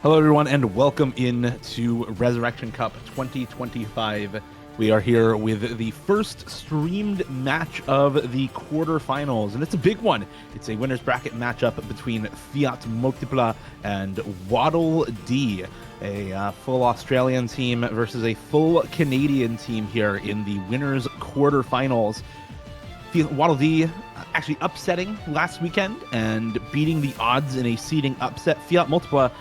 Hello, everyone, and welcome in to Resurrection Cup 2025. We are here with the first streamed match of the quarterfinals, and it's a big one. It's a winner's bracket matchup between FIAT MULTIPLA and Waddle D, a full Australian team versus a full Canadian team here in the winners quarterfinals. Waddle D actually upsetting last weekend and beating the odds in a seeding upset. FIAT MULTIPLA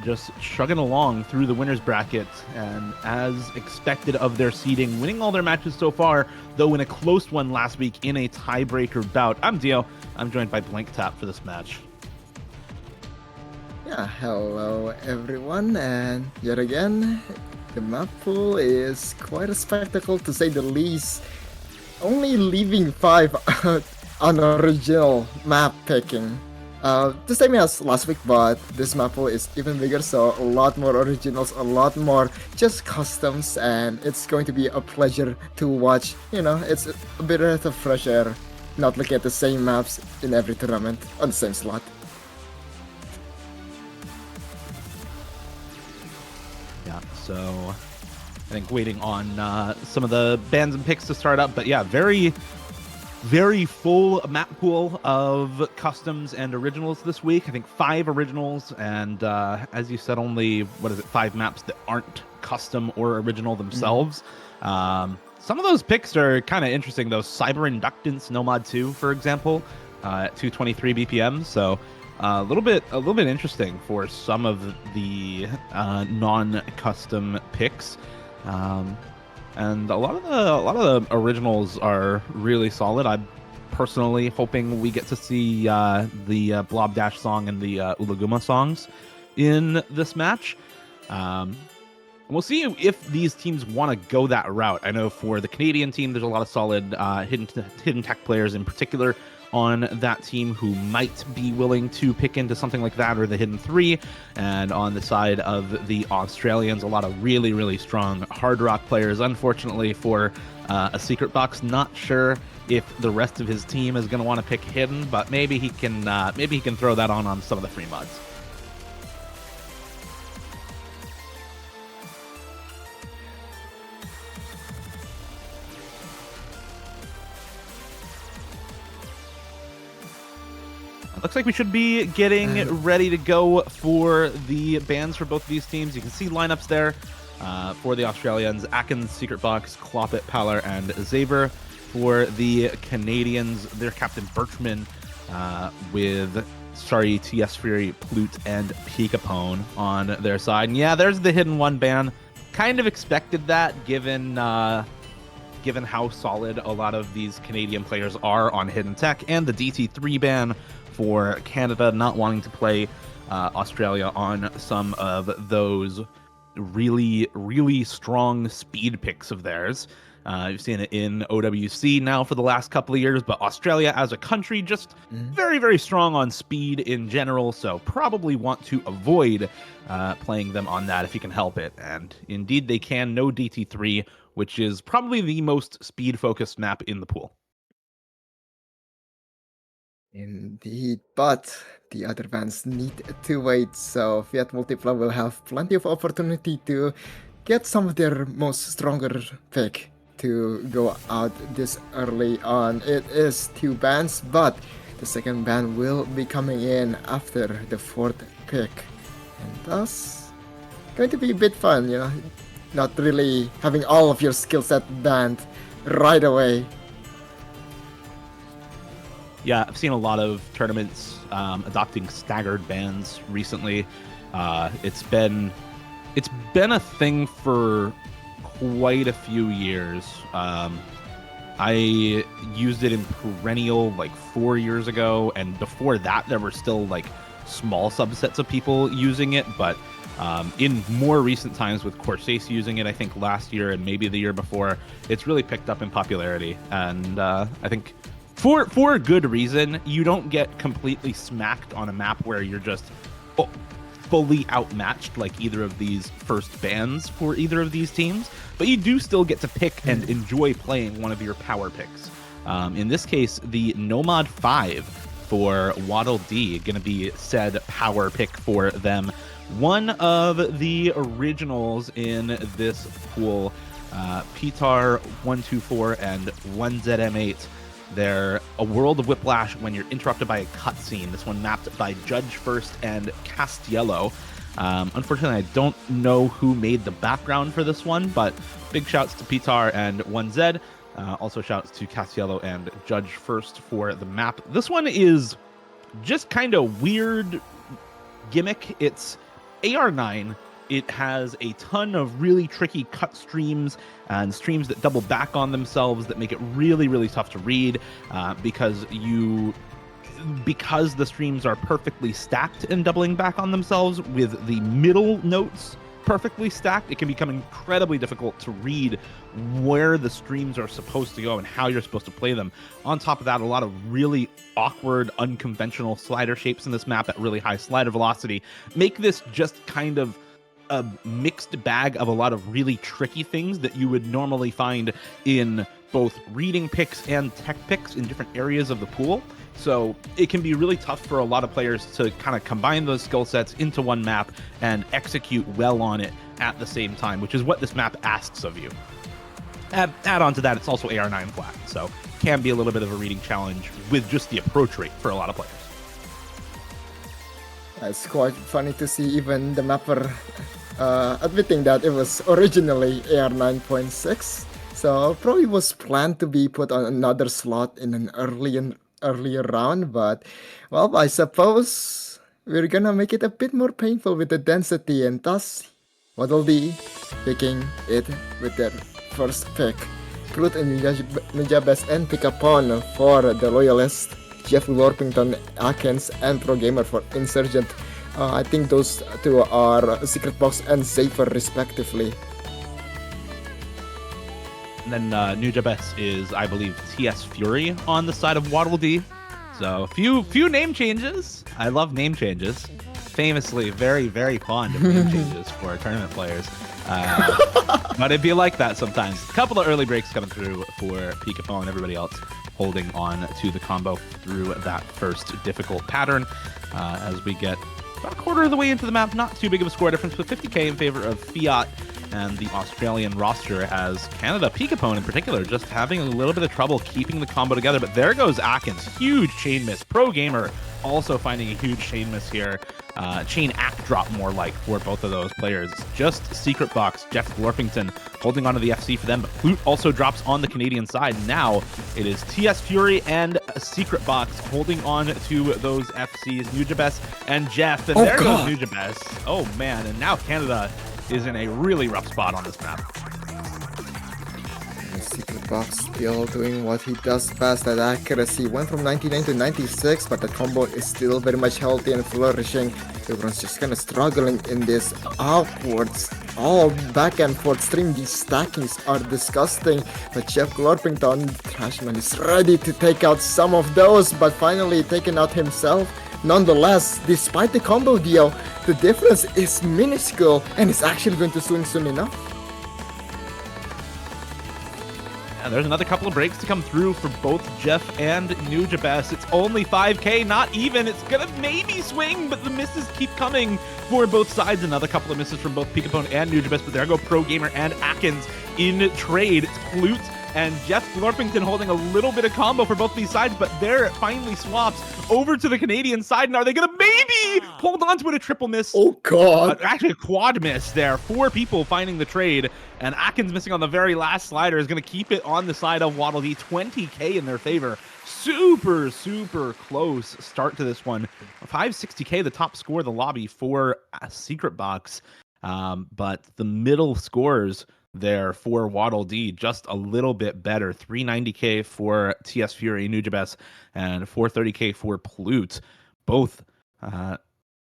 just chugging along through the winner's bracket, and as expected of their seeding, winning all their matches so far, though in a close one last week in a tiebreaker bout. I'm Dio. I'm joined by Blank Tap for this match. Yeah, hello everyone, and yet again, the map pool is quite a spectacle to say the least. Only leaving 5 unoriginal map picking. The same as last week, but this map pool is even bigger, so a lot more originals, a lot more just customs, and it's going to be a pleasure to watch. You know, it's a bit of fresh air, not looking at the same maps in every tournament on the same slot. Yeah, so I think waiting on some of the bands and picks to start up, but yeah, very full map pool of customs and originals this week. I think 5 originals, and as you said, only 5 maps that aren't custom or original themselves. Some of those picks are kind of interesting though. Cyber Inductance Nomad 2, for example, at 223 BPM. So a little bit interesting for some of the non-custom picks. And a lot of the originals are really solid. I'm personally hoping we get to see the Blob Dash song and the Ulaguma songs in this match. We'll see if these teams want to go that route. I know for the Canadian team, there's a lot of solid hidden tech players in particular on that team who might be willing to pick into something like that or the Hidden 3. And on the side of the Australians, a lot of really strong hard rock players. Unfortunately for a Secret Box, not sure if the rest of his team is going to want to pick Hidden, but maybe he can throw that on some of the free mods. Looks like we should be getting ready to go for the bans for both of these teams. You can see lineups there for the Australians: Atkins, Secret Box, Cloppet, Paler, and Zaver. For the Canadians, their captain Birchman with Sorry, TS Fury, Plute, and Pikapone on their side. And yeah, there's the Hidden 1 ban. Kind of expected that, given how solid a lot of these Canadian players are on Hidden Tech, and the DT3 ban for Canada not wanting to play Australia on some of those really strong speed picks of theirs. You've seen it in OWC now for the last couple of years, but Australia as a country just very strong on speed in general, so probably want to avoid playing them on that if you can help it. And indeed they can. No DT3, which is probably the most speed-focused map in the pool. Indeed, but the other bans need to wait, so FIAT MULTIPLA will have plenty of opportunity to get some of their most stronger pick to go out this early on. It is 2 bans, but the second ban will be coming in after the 4th pick, and thus going to be a bit fun, you know, not really having all of your skill set banned right away. Yeah, I've seen a lot of tournaments adopting staggered bans recently. It's been a thing for quite a few years. I used it in Perennial like 4 years ago, and before that there were still like small subsets of people using it, but in more recent times with Corsace using it, I think last year and maybe the year before, it's really picked up in popularity. And I think for a good reason. You don't get completely smacked on a map where you're just fully outmatched like either of these first bans for either of these teams, but you do still get to pick and enjoy playing one of your power picks. In this case, the Nomad 5 for Waddle D going to be said power pick for them, one of the originals in this pool, Pitar 124 and 1ZM8. They're a world of whiplash when you're interrupted by a cutscene. This one mapped by Judge First and Castiello. Unfortunately, I don't know who made the background for this one, but big shouts to Pitar and 1Z. Also shouts to Castiello and Judge First for the map. This one is just kind of weird gimmick. It's AR9. It has a ton of really tricky cut streams and streams that double back on themselves that make it really, really tough to read because the streams are perfectly stacked and doubling back on themselves with the middle notes perfectly stacked. It can become incredibly difficult to read where the streams are supposed to go and how you're supposed to play them. On top of that, a lot of really awkward, unconventional slider shapes in this map at really high slider velocity make this just kind of a mixed bag of a lot of really tricky things that you would normally find in both reading picks and tech picks in different areas of the pool. So it can be really tough for a lot of players to kind of combine those skill sets into one map and execute well on it at the same time, which is what this map asks of you. Add on to that, it's also AR9 flat, so can be a little bit of a reading challenge with just the approach rate for a lot of players. It's quite funny to see even the mapper admitting that it was originally AR 9.6, so probably was planned to be put on another slot in an earlier round, but well, I suppose we're gonna make it a bit more painful with the density, and thus Waddle D picking it with their first pick. Clute and Nujabes and pick a pawn for the Loyalist, Jeff Lorpington, Akens, and Pro Gamer for Insurgent. I think those two are Secret Box and Safer respectively. And then Nujabes is, I believe, TS Fury on the side of Waddle D. So few name changes. I love name changes. Famously, very, very fond of name changes for tournament players. But it'd be like that sometimes. A couple of early breaks coming through for Pikapo and everybody else holding on to the combo through that first difficult pattern as we get about a quarter of the way into the map. Not too big of a score difference, but 50k in favor of FIAT and the Australian roster, as Canada, Pikapo in particular, just having a little bit of trouble keeping the combo together. But there goes Akens. Huge chain miss. Pro Gamer also finding a huge chain miss here. Chain act drop more like for both of those players. Just Secret Box, Jeff Lorpington holding onto the FC for them, but Clute also drops on the Canadian side. Now it is TS Fury and Secret Box holding on to those FCs, Nujabes and Jeff, and there goes Nujabes. Oh man, and now Canada is in a really rough spot on this map. Secret Box still doing what he does best at accuracy. Went from 99 to 96, but the combo is still very much healthy and flourishing. Everyone's just kind of struggling in this awkward, all back and forth stream. These stackings are disgusting, but Jeff Glorpington, Trashman, is ready to take out some of those, but finally taken out himself. Nonetheless, despite the combo deal, the difference is minuscule and it's actually going to swing soon enough. And there's another couple of breaks to come through for both Jeff and Nujabes. It's only 5k, not even. It's gonna maybe swing, but the misses keep coming for both sides. Another couple of misses from both Pikapo and Nujabes, but there go Pro Gamer and Akens in trade. It's Clute and Jeff Lorpington holding a little bit of combo for both these sides, but there it finally swaps over to the Canadian side. And are they gonna maybe hold on to it? A triple miss. Oh god. Actually a quad miss there. 4 people finding the trade, and Akens missing on the very last slider is gonna keep it on the side of Waddle D. 20k in their favor. Super, super close start to this one. 560k, the top score of the lobby for Secret Box. But the middle scores there for Waddle D just a little bit better. 390k for TS Fury, Nujabes, and 430k for Clute. Both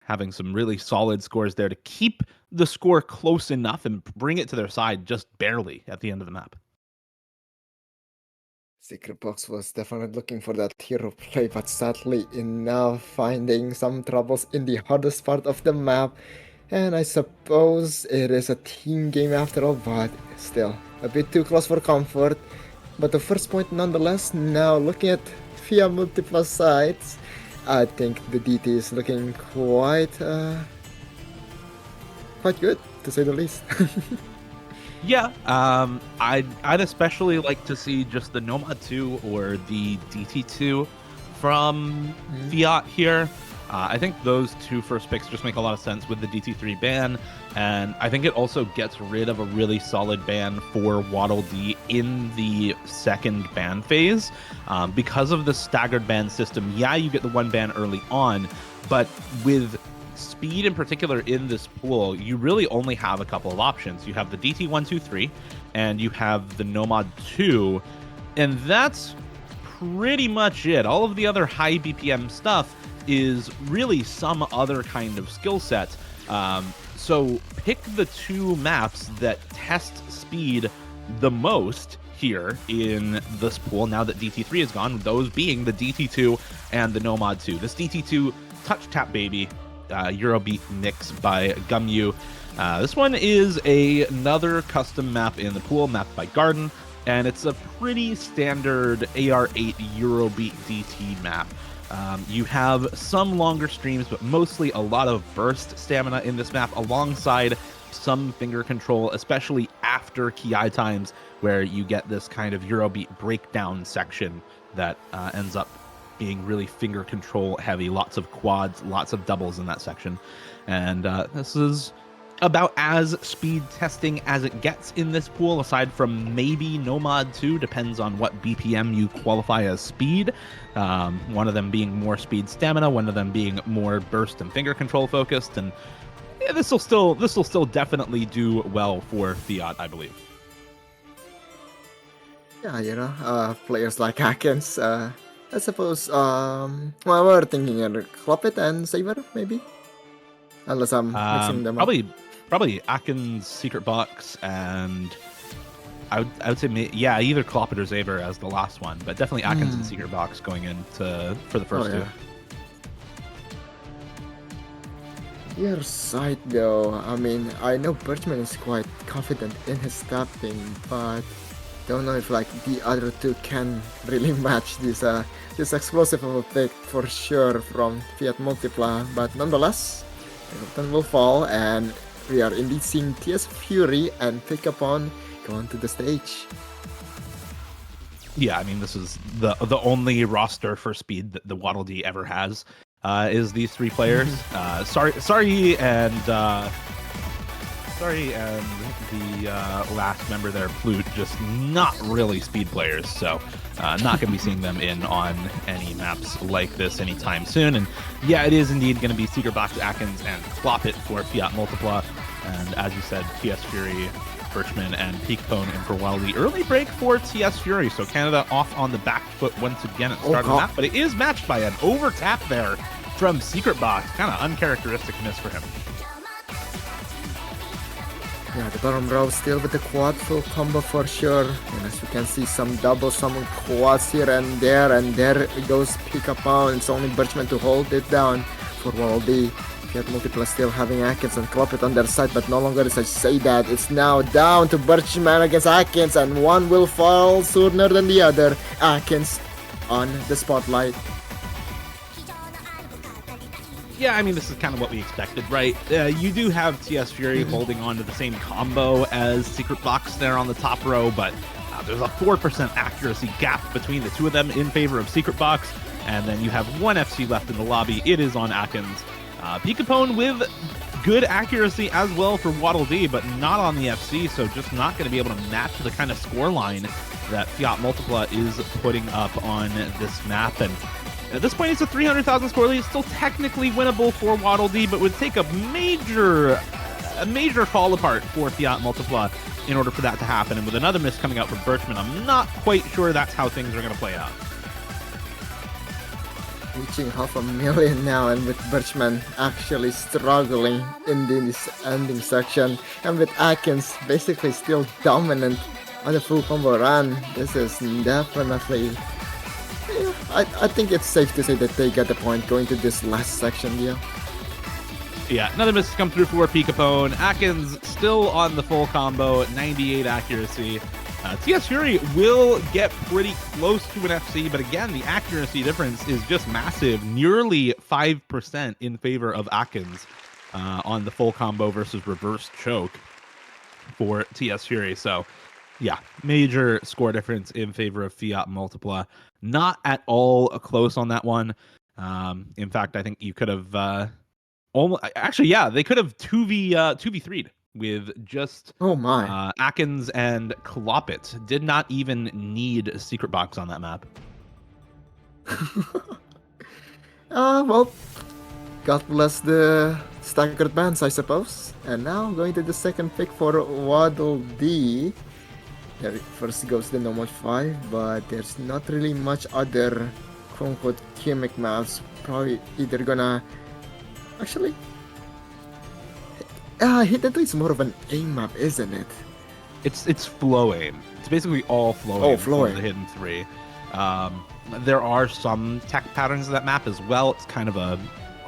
having some really solid scores there to keep the score close enough and bring it to their side just barely at the end of the map. Secret Box was definitely looking for that hero play, but sadly enough, finding some troubles in the hardest part of the map. And I suppose it is a team game after all, but still a bit too close for comfort. But the first point nonetheless. Now looking at FIAT MULTIPLA sides, I think the DT is looking quite quite good, to say the least. Yeah, I'd especially like to see just the Nomad 2 or the DT2 from Fiat here. I think those two first picks just make a lot of sense with the DT3 ban, and I think it also gets rid of a really solid ban for Waddle D in the second ban phase. Because of the staggered ban system, yeah, you get the one ban early on, but with speed in particular in this pool, you really only have a couple of options. You have the DT123 and you have the Nomad 2, and that's pretty much it. All of the other high BPM stuff is really some other kind of skill set. So pick the two maps that test speed the most here in this pool now that DT3 is gone, those being the DT2 and the Nomad 2. This DT2 Touch Tap Baby Eurobeat mix by Gumyu. This one is another custom map in the pool, mapped by Garden, and it's a pretty standard AR8 Eurobeat DT map. You have some longer streams, but mostly a lot of burst stamina in this map, alongside some finger control, especially after Ki times, where you get this kind of Eurobeat breakdown section that ends up being really finger control heavy. Lots of quads, lots of doubles in that section. And this is about as speed testing as it gets in this pool, aside from maybe Nomad 2, depends on what BPM you qualify as speed. One of them being more speed stamina, one of them being more burst and finger control focused. And yeah, this will still definitely do well for Fiat, I believe. Yeah, players like Atkins, I suppose, well, we're thinking Club It and Saber, maybe? Unless I'm mixing them up. Probably Atkins, Secret Box, and I would say, yeah, either Clop It or Saber as the last one, but definitely Atkins and Secret Box going into for the first two. Your side, though, I mean, I know Birchman is quite confident in his tapping, but don't know if like the other two can really match this this explosive of a pick for sure from Fiat Multipla. But nonetheless, Everton will fall, and we are indeed seeing TS Fury and Pick Upon go onto the stage. Yeah, I mean, this is the only roster for speed that the Waddle D ever has, is these three players. Sorry, and the last member there, Flute, just not really speed players, so not going to be seeing them in on any maps like this anytime soon. And yeah, it is indeed going to be Secret Box, Atkins, and Clop It for Fiat Multipla. And as you said, TS Fury, Birchman, and Peakpone in for Waddle D. Early break for TS Fury, so Canada off on the back foot once again at the start of the map, but it is matched by an over tap there from Secret Box. Kind of uncharacteristic miss for him. Yeah, the bottom row still with the quad full combo for sure. And as you can see, some doubles, some quads here and there goes Pick Upon. It's only Birchman to hold it down for Waddle D. Fiat Multipla still having Atkins and Clop It on their side, but no longer as I say that. It's now down to Birchman against Atkins, and one will fall sooner than the other. Atkins on the spotlight. Yeah, I mean, this is kind of what we expected, right? You do have TS Fury holding on to the same combo as Secret Box there on the top row, but there's a 4% accuracy gap between the two of them in favor of Secret Box, and then you have one FC left in the lobby. It is on Atkins. Peakapone with good accuracy as well for Waddle D, but not on the FC, so just not going to be able to match the kind of score line that Fiat Multipla is putting up on this map. And at this point, it's a 300,000 score lead. It's still technically winnable for Waddle D, but would take a major fall apart for Fiat Multipla in order for that to happen. And with another miss coming out from Birchman, I'm not quite sure that's how things are going to play out. Reaching 500,000 now, and with Birchman actually struggling in this ending section, and with Atkins basically still dominant on the full combo run. This is definitely... I think it's safe to say that they get the point going to this last section, yeah. Yeah, another miss come through for Peakapone. Atkins still on the full combo, 98 accuracy. TS Fury will get pretty close to an FC, but again, the accuracy difference is just massive, nearly 5% in favor of Atkins. on the full combo versus reverse choke for TS Fury. So yeah, major score difference in favor of Fiat Multipla. Not at all close on that one. In fact, I think you could have almost actually, yeah, they could have 2v3'd with just Oh my. Atkins and Kloppet. Did not even need a secret box on that map. Well, God bless the staggered bands, I suppose. And now going to the second pick for Waddle D. There first goes the normal 5, but there's not really much other quote-unquote gimmick maps. Probably either gonna... Actually... Hidden 2 is more of an aim map, isn't it? It's flow aim. It's basically all flow Oh, aim flow for aim. the Hidden 3. There are some tech patterns of that map as well. It's kind of a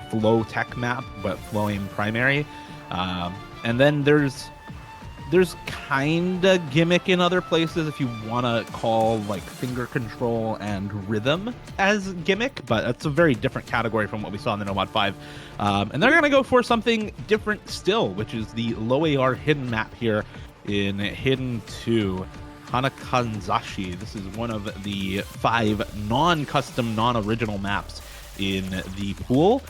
flow tech map, but flow aim primary. And then there's kind of gimmick in other places if you want to call like finger control and rhythm as gimmick, but that's a very different category from what we saw in the Nomad 5. And they're going to go for something different still, which is the low AR hidden map here in Hidden 2. Hanakanzashi. This is one of the 5 non-custom, non-original maps in the pool.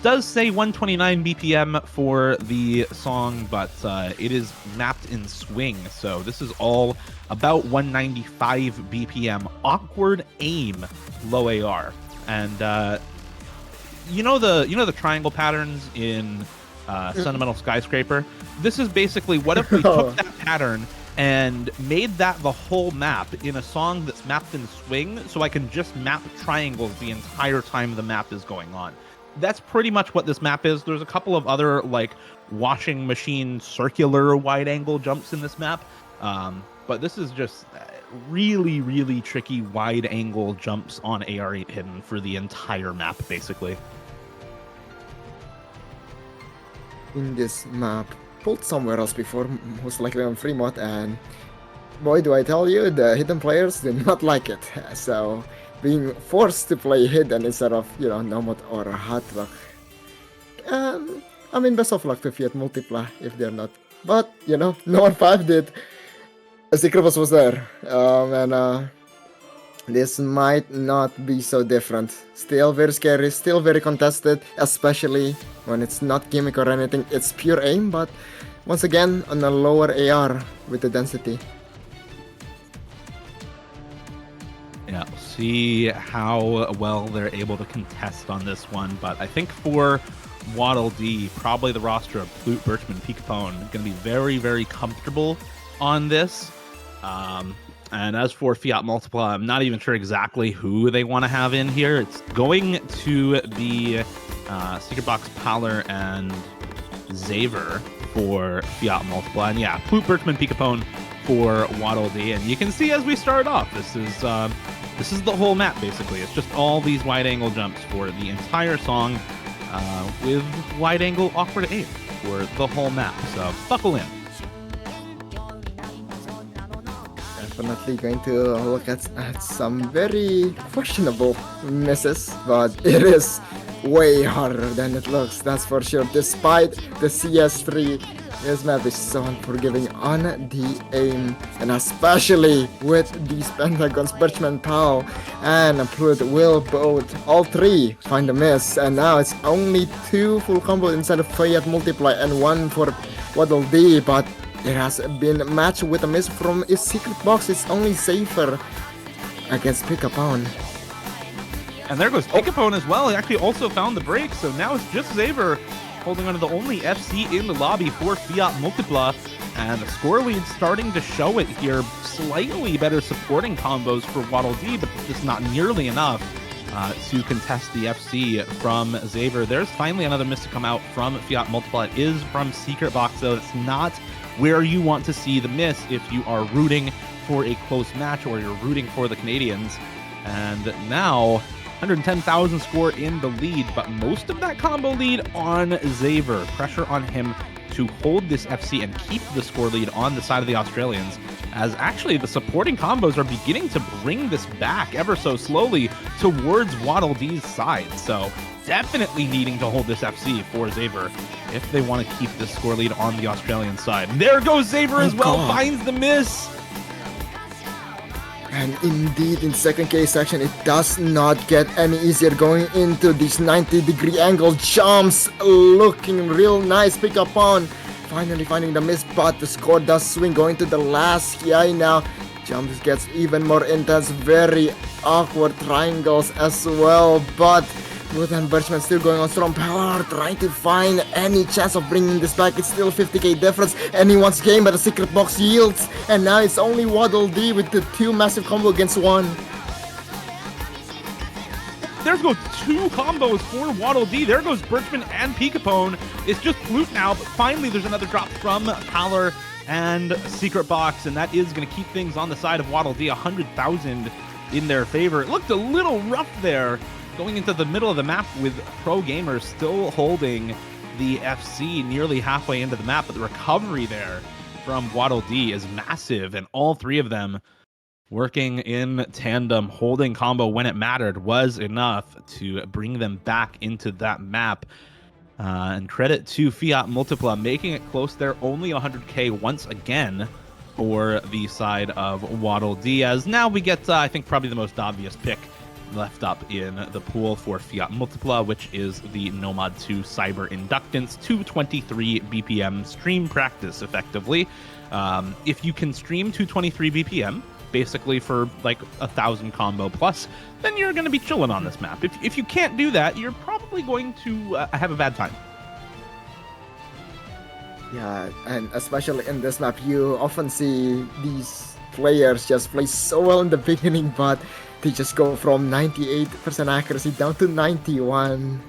Does say 129 BPM for the song, but it is mapped in swing, so this is all about 195 BPM. Awkward aim, low AR, and you know the triangle patterns in Sentimental Skyscraper. This is basically what if we took that pattern and made that the whole map in a song that's mapped in swing, so I can just map triangles the entire time the map is going on. That's pretty much what this map is. There's a couple of other like washing machine circular wide angle jumps in this map, but this is just really, really tricky wide angle jumps on AR8 hidden for the entire map, basically. In this map, pulled somewhere else before, most likely on Fremont, and boy, do I tell you, the hidden players did not like it. So being forced to play hidden instead of, Nomad or Hot Rock. I mean, best of luck to Fiat Multipla if they're not. But, no 1-5 did. A secret boss was there. And this might not be so different. Still very scary, still very contested, especially when it's not gimmick or anything. It's pure aim, but once again, on a lower AR with the density. Yeah, we'll see how well they're able to contest on this one, but I think for Waddle D, probably the roster of Plute, Birchman, Peekapone going to be very, very comfortable on this. And as for Fiat Multipla, I'm not even sure exactly who they want to have in here. It's going to be Secret Box Paler and Xaver for Fiat Multipla. And yeah, Plute, Birchman, Peekapone for Waddle D. And you can see as we start off, this is the whole map, basically. It's just all these wide angle jumps for the entire song with wide angle awkward aim for the whole map. So buckle in. Definitely going to look at some very questionable misses, but it is way harder than it looks, that's for sure. Despite the CS3, this map is so unforgiving on the aim, and especially with these pentagons. Birchman, Powell, and Plute will both, all 3, find a miss, and now it's only 2 full combos inside of Fiat Multiply and 1 for Waddle D, but it has been matched with a miss from his secret box. It's only safer against Peekapone. And there goes Peekapone as well. He actually also found the break, so now it's just Xaver holding on to the only FC in the lobby for Fiat Multipla. And the score lead starting to show it here. Slightly better supporting combos for Waddle D, but just not nearly enough to contest the FC from Xaver. There's finally another miss to come out from Fiat Multipla. It is from Secret Box, though. It's not where you want to see the miss if you are rooting for a close match or you're rooting for the Canadians. And now 110,000 score in the lead, but most of that combo lead on Xaver. Pressure on him to hold this FC and keep the score lead on the side of the Australians as actually the supporting combos are beginning to bring this back ever so slowly towards Waddle D's side. So definitely needing to hold this FC for Xaver if they want to keep this score lead on the Australian side. And there goes Xaver as well, finds the miss. And indeed, in second K section, it does not get any easier going into these 90-degree angle jumps. Looking real nice, pick up on. Finally finding the miss, but the score does swing going to the last KI now. Jumps gets even more intense, very awkward triangles as well, but Wood and Birchman still going on strong power, trying to find any chance of bringing this back. It's still 50k difference, anyone's game, but the secret box yields, and now it's only Waddle D with the 2 massive combo against 1. There goes 2 combos for Waddle D. There goes Birchman and Peekapone. It's just Flute now, but finally there's another drop from Paler and Secret Box, and that is going to keep things on the side of Waddle D, 100,000 in their favor. It looked a little rough there going into the middle of the map with Pro Gamers still holding the FC nearly halfway into the map, but the recovery there from Waddle D is massive, and all 3 of them working in tandem, holding combo when it mattered was enough to bring them back into that map. And credit to FIAT MULTIPLA making it close there, only 100k once again for the side of Waddle D, as now we get, I think, probably the most obvious pick left up in the pool for FIAT MULTIPLA, which is the Nomad 2 Cyber Inductance 223 BPM stream practice, effectively. If you can stream 223 BPM, basically for like 1,000 combo plus, then you're going to be chilling on this map. If you can't do that, you're probably going to have a bad time. Yeah, and especially in this map, you often see these players just play so well in the beginning, but they just go from 98% accuracy down to 91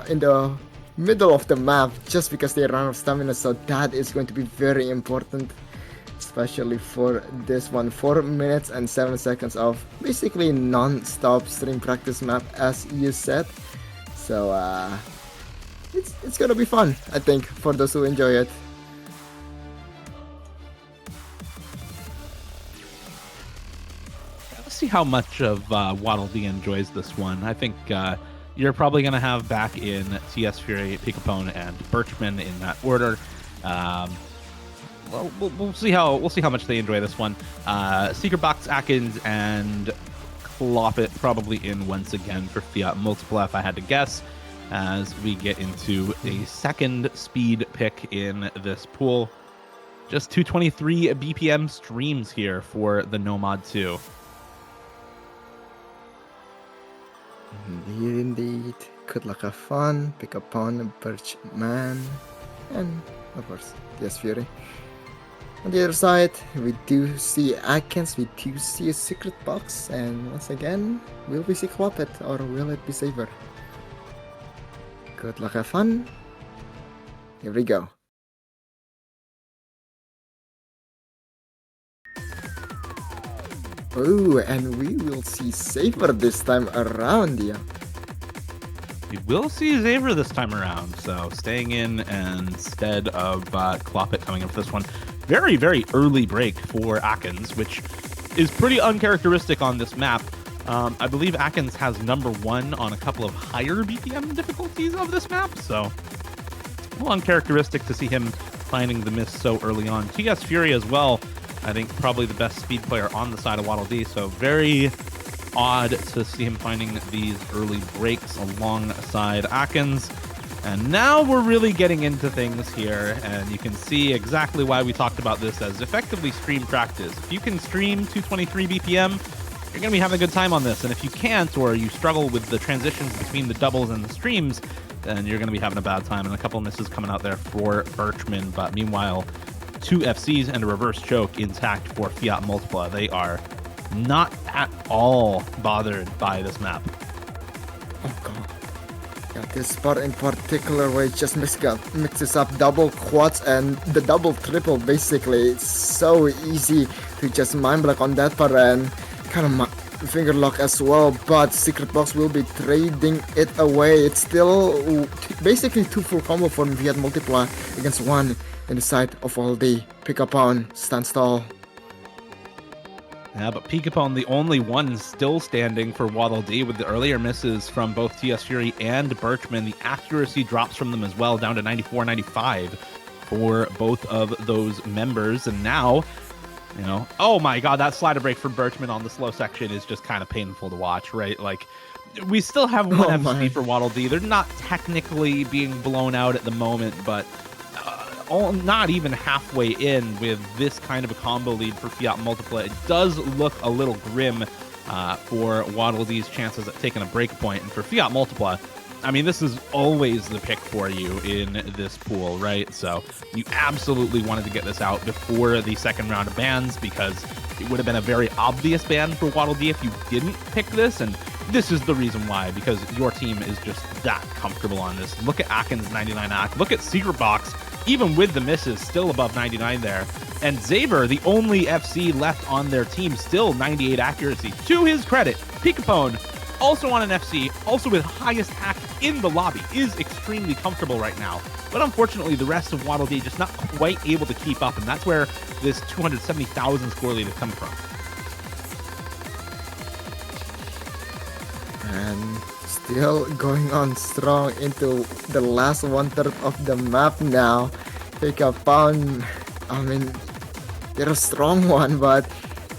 in the middle of the map just because they run out of stamina. So that is going to be very important, especially for this one. 4 minutes and 7 seconds of basically non-stop stream practice map, as you said. So it's gonna be fun, I think, for those who enjoy it. Let's see how much of Waddle D enjoys this one. I think you're probably going to have back in TS Fury, Peekapone, and Birchman in that order. Well, we'll see how much they enjoy this one. Secret Box, Atkins, and Cloppet probably in once again for FIAT MULTIPLA, if I had to guess, as we get into a second speed pick in this pool. Just 223 BPM streams here for the Nomad 2. Indeed. Good luck, have fun. Pick up on Birchman, and of course, TS Fury. On the other side, we do see Atkins, we do see a secret box, and once again, will we see Cloppet or will it be Saber? Good luck, have fun. Here we go. Oh, and we will see Saber this time around, yeah. We will see Xaver this time around, so staying in instead of Cloppet coming in for this one. Very, very early break for Atkins, which is pretty uncharacteristic on this map. I believe Atkins has #1 on a couple of higher BPM difficulties of this map, so a little uncharacteristic to see him finding the miss so early on. TS Fury as well, I think probably the best speed player on the side of Waddle D, so very odd to see him finding these early breaks alongside Atkins. And now we're really getting into things here, and you can see exactly why we talked about this as effectively stream practice. If you can stream 223 BPM, you're going to be having a good time on this, and if you can't, or you struggle with the transitions between the doubles and the streams, then you're going to be having a bad time. And a couple of misses coming out there for Birchman, but meanwhile, 2 FCs and a reverse choke intact for FIAT MULTIPLA. They are not at all bothered by this map. Oh god. Yeah, this spot in particular where it just mixes up double quads and the double triple basically. It's so easy to just mind block on that part and kind of finger lock as well, but Secret Box will be trading it away. It's still basically 2 full combo for FIAT MULTIPLA against 1 in the side of all the pick up on stand stall. Yeah, but Peekapone, the only one still standing for Waddle Dee with the earlier misses from both TS Fury and Birchman. The accuracy drops from them as well, down to 94, 95 for both of those members. And now, you know, oh my God, that slider break from Birchman on the slow section is just kind of painful to watch, right? Like, we still have one FC for Waddle Dee. They're not technically being blown out at the moment, but not even halfway in with this kind of a combo lead for Fiat Multipla. It does look a little grim for Waddle Dee's chances at taking a break point. And for Fiat Multipla, I mean, this is always the pick for you in this pool, right? So you absolutely wanted to get this out before the second round of bans, because it would have been a very obvious ban for Waddle Dee if you didn't pick this. And this is the reason why, because your team is just that comfortable on this. Look at Atkins 99 Ak. Look at Secret Box, even with the misses, still above 99 there. And Xaver, the only FC left on their team, still 98 accuracy. To his credit, Peekapone, also on an FC, also with highest hack in the lobby, is extremely comfortable right now. But unfortunately, the rest of Waddle Dee just not quite able to keep up, and that's where this 270,000 score lead is coming from. And still going on strong into the last 1/3 of the map now. Peekapone, I mean, they're a strong one, but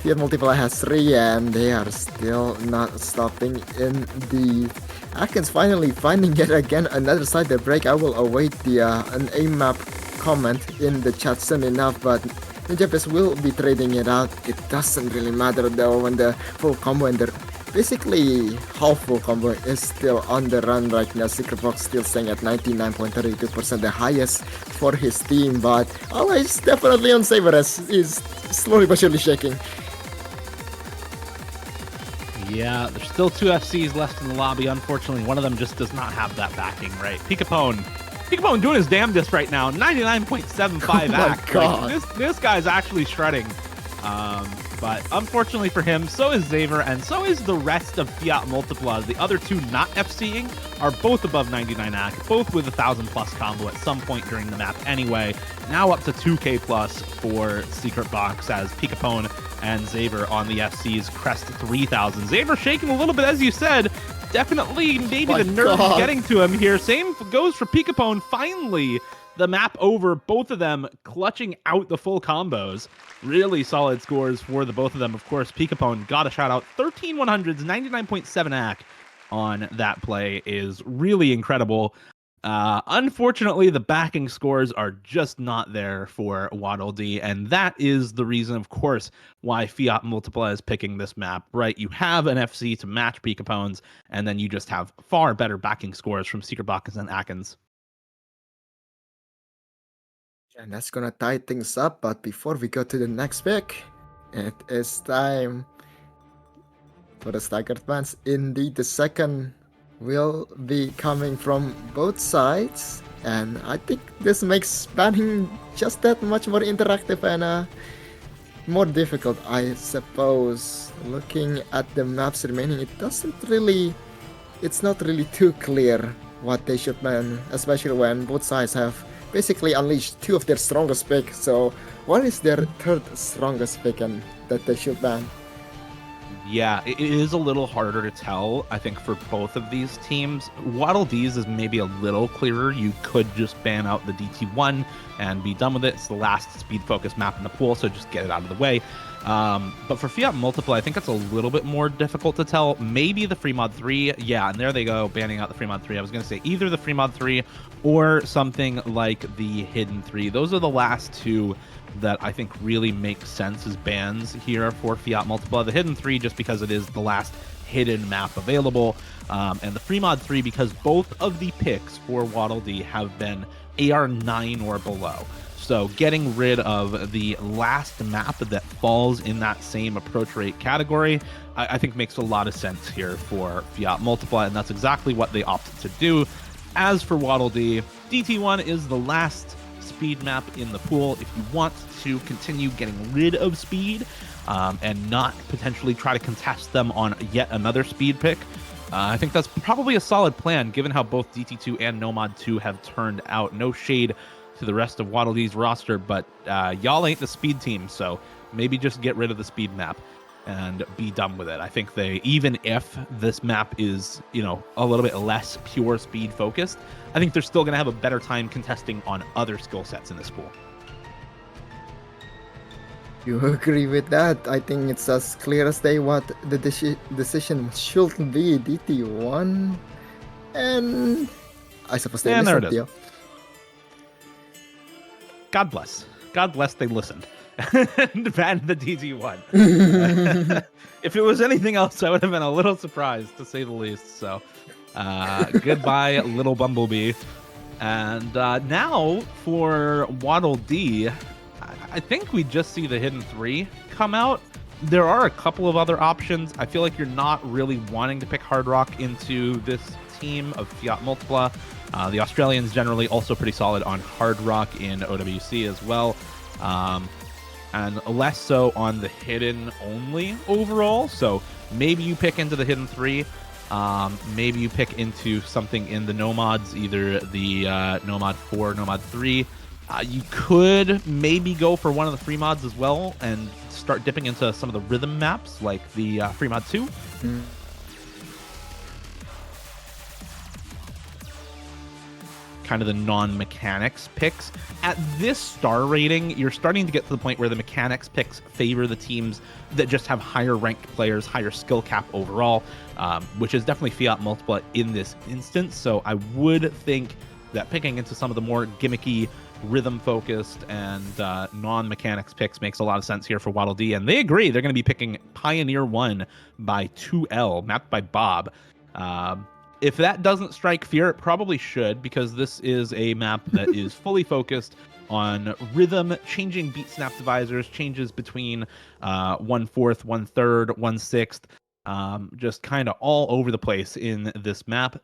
Fiat Multipla has 3 and they are still not stopping in the... Atkins finally finding yet again another side to break. I will await the an aim map comment in the chat soon enough, but Ninjapes will be trading it out. It doesn't really matter though when the full combo and the basically half full combo is still on the run right now. Secret Box still staying at 99.32%, the highest for his team, but always definitely on Saber as he's slowly but surely shaking. Yeah, there's still 2 FCs left in the lobby. Unfortunately, one of them just does not have that backing, right? Peekapone doing his damnedest right now. 99.75 act. Like, this guy's actually shredding. But unfortunately for him, so is Xaver, and so is the rest of Fiat Multipla. The other 2 not FCing are both above 99 act, both with 1,000 plus combo at some point during the map anyway. Now up to 2k plus for Secret Box as Peekapone and Xaver on the FC's crest 3,000. Xaver shaking a little bit, as you said. Definitely maybe the nerves getting to him here. Same goes for Peekapone. Finally, the map over, both of them clutching out the full combos. Really solid scores for the both of them. Of course, Peekapone got a shout out. 13/100s, 99.7 AC on that play is really incredible. Unfortunately, the backing scores are just not there for Waddle Dee, and that is the reason, of course, why Fiat Multipla is picking this map, right? You have an FC to match Peekapone's, and then you just have far better backing scores from Secret Box and Atkins. And that's gonna tie things up, but before we go to the next pick, it is time for the staggered bans. Indeed, the second will be coming from both sides, and I think this makes banning just that much more interactive and more difficult, I suppose. Looking at the maps remaining, it's not really too clear what they should ban, especially when both sides have basically unleashed 2 of their strongest pick. So what is their 3rd strongest pick and that they should ban? Yeah, it is a little harder to tell, I think, for both of these teams. Waddle Dee's is maybe a little clearer. You could just ban out the DT1 and be done with it. It's the last speed-focused map in the pool, so just get it out of the way. But for Fiat Multipla, I think it's a little bit more difficult to tell. Maybe the free mod 3. Yeah, and there they go, banning out the free mod 3. I was going to say either the free mod 3 or something like the hidden 3. Those are the last 2 that I think really make sense as bans here for Fiat Multipla. The hidden 3 just because it is the last hidden map available, and the free mod 3 because both of the picks for Waddle Dee have been AR9 or below. So getting rid of the last map that falls in that same approach rate category, I think makes a lot of sense here for Fiat Multipla, and that's exactly what they opted to do. As for Waddle Dee, DT1 is the last speed map in the pool. If you want to continue getting rid of speed and not potentially try to contest them on yet another speed pick, I think that's probably a solid plan given how both DT2 and Nomad 2 have turned out. No shade to the rest of Waddle Dee's roster, but y'all ain't the speed team, so maybe just get rid of the speed map. and be done with it. I think even if this map is, a little bit less pure speed focused, I think they're still going to have a better time contesting on other skill sets in this pool. You agree with that? I think it's as clear as day what the decision should be. DT1, and I suppose they And there listened it is. to you. God bless. God bless they listened and banned the DT1. If it was anything else, I would have been a little surprised, to say the least. So, goodbye, little bumblebee. And now for Waddle D, I think we just see the Hidden 3 come out. There are a couple of other options. I feel like you're not really wanting to pick Hard Rock into this team of FIAT Multipla. The Australians generally also pretty solid on Hard Rock in OWC as well. And less so on the Hidden only overall. So maybe you pick into the Hidden 3. Maybe you pick into something in the Nomads, either the Nomad 4, Nomad 3. You could maybe go for one of the free mods as well and start dipping into some of the rhythm maps like the free mod 2. Kind of the non-mechanics picks. At this star rating, you're starting to get to the point where the mechanics picks favor the teams that just have higher ranked players, higher skill cap overall, which is definitely FIAT Multipla in this instance. So I would think that picking into some of the more gimmicky, rhythm-focused and non-mechanics picks makes a lot of sense here for Waddle D. And they agree. They're going to be picking Pioneer 1 by 2L, mapped by Bob. If that doesn't strike fear, it probably should, because this is a map that is fully focused on rhythm, changing beat snap divisors, changes between 1/4, 1/3, 1/6, just kind of all over the place in this map.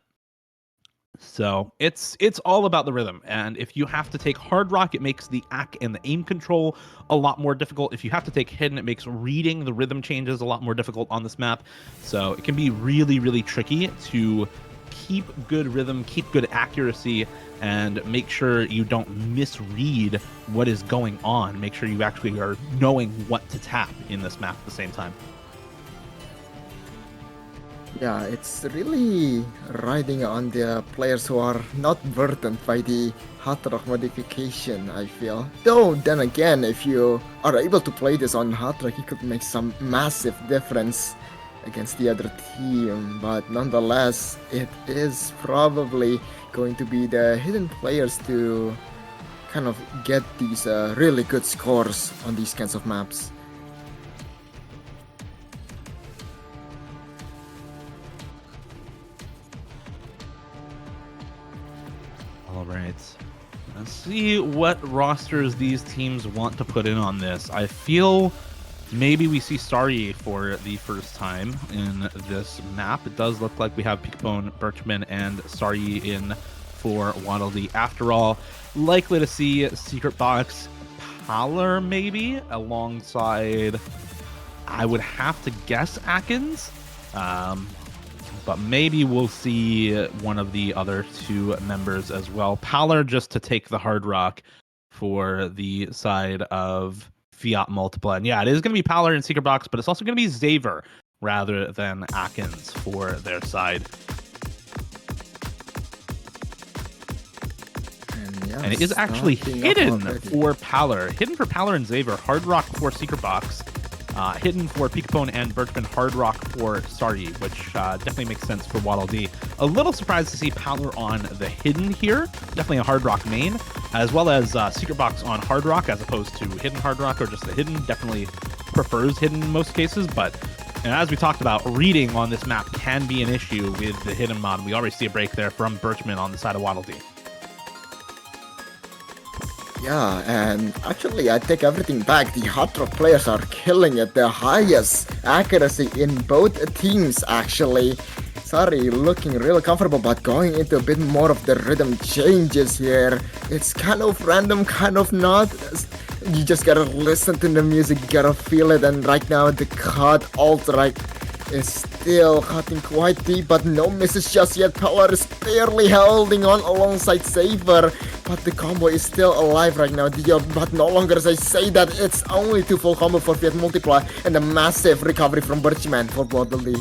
So it's all about the rhythm, and if you have to take Hard Rock, it makes the AC and the aim control a lot more difficult. If you have to take Hidden, it makes reading the rhythm changes a lot more difficult on this map. So it can be really, really tricky to keep good rhythm, keep good accuracy, and make sure you don't misread what is going on. Make sure you actually are knowing what to tap in this map at the same time. Yeah, it's really riding on the players who are not burdened by the Hard Rock modification, I feel. Though, then again, if you are able to play this on Hard Rock, you could make some massive difference against the other team. But nonetheless, it is probably going to be the Hidden players to kind of get these really good scores on these kinds of maps. All right. Let's see what rosters these teams want to put in on this. I feel maybe we see Sari for the first time in this map. It does look like we have Peekabone, Birchman, and Sari in for Waddle D. After all, likely to see Secret Box Paler maybe alongside, I would have to guess, Atkins. But maybe we'll see one of the other two members as well. Paler just to take the Hard Rock for the side of FIAT Multipla. And yeah, it is going to be Paler and Secret Box, but it's also going to be Xaver rather than Atkins for their side. And it is actually hidden for Paler. Hidden for Paler and Xaver. Hard Rock for Secret Box. Hidden for Peekabone and Birchman, Hard Rock for Sari, which definitely makes sense for Waddle D. A little surprised to see Paler on the Hidden here, definitely a Hard Rock main, as well as Secret Box on Hard Rock as opposed to Hidden Hard Rock or just the Hidden. Definitely prefers Hidden in most cases, but as we talked about, reading on this map can be an issue with the Hidden mod. We already see a break there from Birchman on the side of Waddle D. Yeah, and actually I take everything back. The Hard Rock players are killing it. The highest accuracy in both teams actually. Sorry, looking real comfortable, but going into a bit more of the rhythm changes here. It's kind of random, kind of not. You just gotta listen to the music, you gotta feel it, and right now the cut alt right is still cutting quite deep, but no misses just yet. Power is barely holding on alongside Saber, but the combo is still alive right now. But no longer as I say that it's only 2 full combo for FIAT Multipla and a massive recovery from Birchman for Waddle.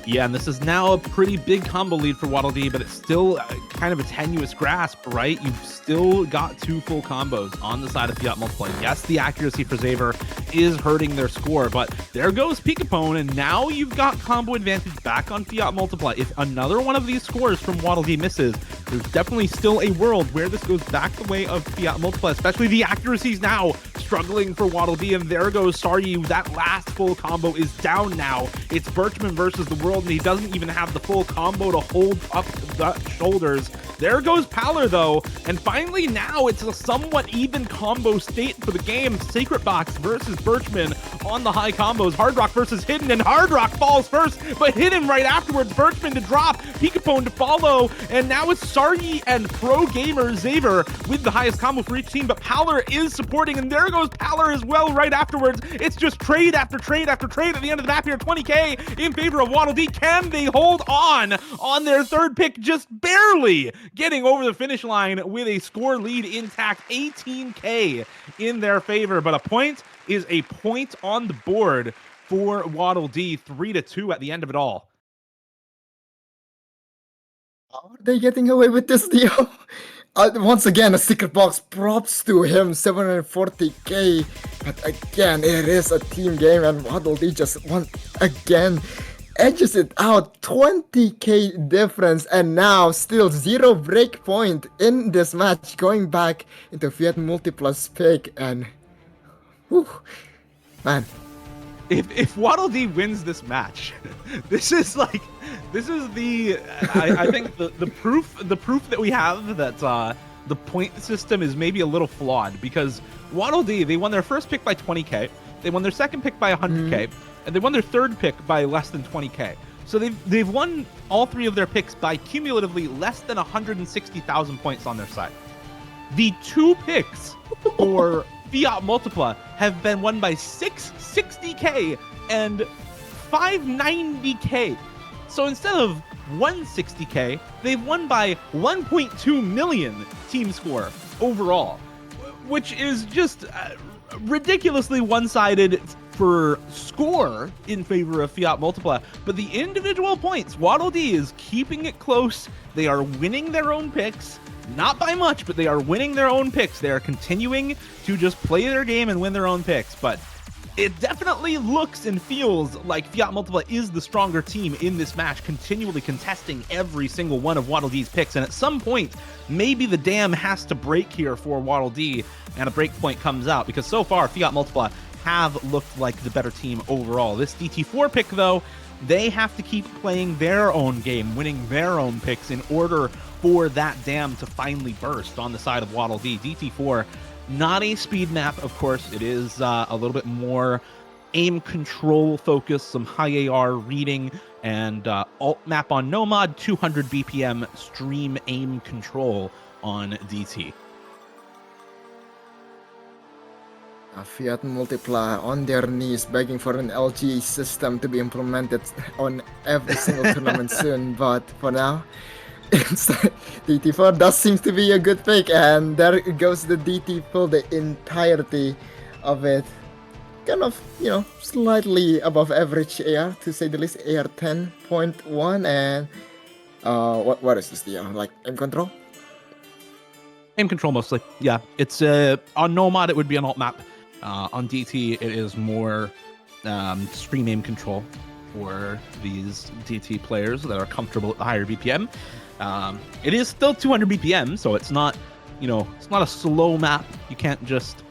Yeah, and this is now a pretty big combo lead for Waddle Dee, but it's still kind of a tenuous grasp, right? You've still got 2 full combos on the side of FIAT Multipla. Yes, the accuracy for Xaver is hurting their score, but there goes Pikapone, and now you've got combo advantage back on FIAT Multipla. If another one of these scores from Waddle Dee misses, there's definitely still a world where this goes back the way of FIAT Multipla, especially the accuracies now struggling for Waddle Dee, and there goes Saryu. That last full combo is down now. It's Birchman versus the world, and he doesn't even have the full combo to hold up the shoulders. There goes Paler, though, and finally now it's a somewhat even combo state for the game. Secret Box versus Birchman on the high combos. Hard Rock versus Hidden, and Hard Rock falls first, but Hidden right afterwards. Birchman to drop, Pikapone to follow, and now it's Saryi and Pro Gamer Xaver with the highest combo for each team, but Paler is supporting, and there goes Paler as well right afterwards. It's just trade after trade after trade at the end of the map here. 20k in favor of Waddle Dee. Can they hold on their third pick, just barely getting over the finish line with a score lead intact, 18k in their favor, but a point is a point on the board for Waddle Dee, 3-2 at the end of it all. How are they getting away with this deal? Once again, a Secret Box, props to him, 740k, but again, it is a team game, and Waddle Dee just once again edges it out, 20k difference, and now still 0 break point in this match, going back into FIAT Multipla's pick, and whew, man. If Waddle Dee wins this match, this is the I think the proof that we have that the point system is maybe a little flawed, because Waddle Dee, they won their first pick by 20k, they won their second pick by 100k, and they won their third pick by less than 20k. So they've won all 3 of their picks by cumulatively less than 160,000 points on their side. The 2 picks for FIAT Multipla have been won by 660k and 590k. So instead of 160k, they've won by 1.2 million team score overall, which is just ridiculously one-sided for score in favor of FIAT Multipla, but the individual points, Waddle Dee is keeping it close. They are winning their own picks, not by much, but they are winning their own picks. They are continuing to just play their game and win their own picks, but it definitely looks and feels like FIAT Multipla is the stronger team in this match, continually contesting every single one of Waddle Dee's picks, and at some point, maybe the dam has to break here for Waddle Dee, and a break point comes out, because so far, FIAT Multipla have looked like the better team overall. This DT4 pick, though, they have to keep playing their own game, winning their own picks in order for that dam to finally burst on the side of Waddle Dee. DT4, not a speed map, of course. It is a little bit more aim control focus, some high AR reading, and alt map on Nomad, 200 BPM stream aim control on DT. FIAT Multipla on their knees begging for an LG system to be implemented on every single tournament soon, but for now, DT4 does seem to be a good pick, and there goes the DT full, the entirety of it. Kind of, slightly above average AR, to say the least, AR 10.1, and what is this deal? Like aim control? Aim control mostly, yeah. It's on Nomad, it would be an alt map. On DT, it is more stream aim control for these DT players that are comfortable at the higher BPM. It is still 200 BPM, so it's not, it's not a slow map. You can't just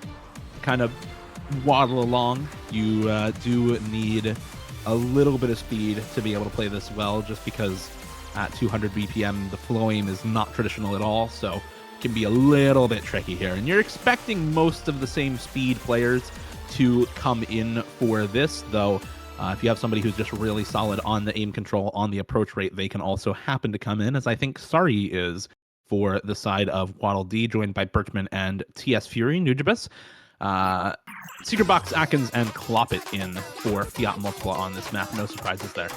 kind of waddle along. You do need a little bit of speed to be able to play this well, just because at 200 BPM, the flow aim is not traditional at all, so can be a little bit tricky here, and you're expecting most of the same speed players to come in for this, though if you have somebody who's just really solid on the aim control, on the approach rate, they can also happen to come in, as I think Saryi is for the side of Waddle Dee, joined by Birchman and TS Fury, Nujibus. Secret Box, Atkins, and Clop It in for Fiat Multipla on this map. No surprises there.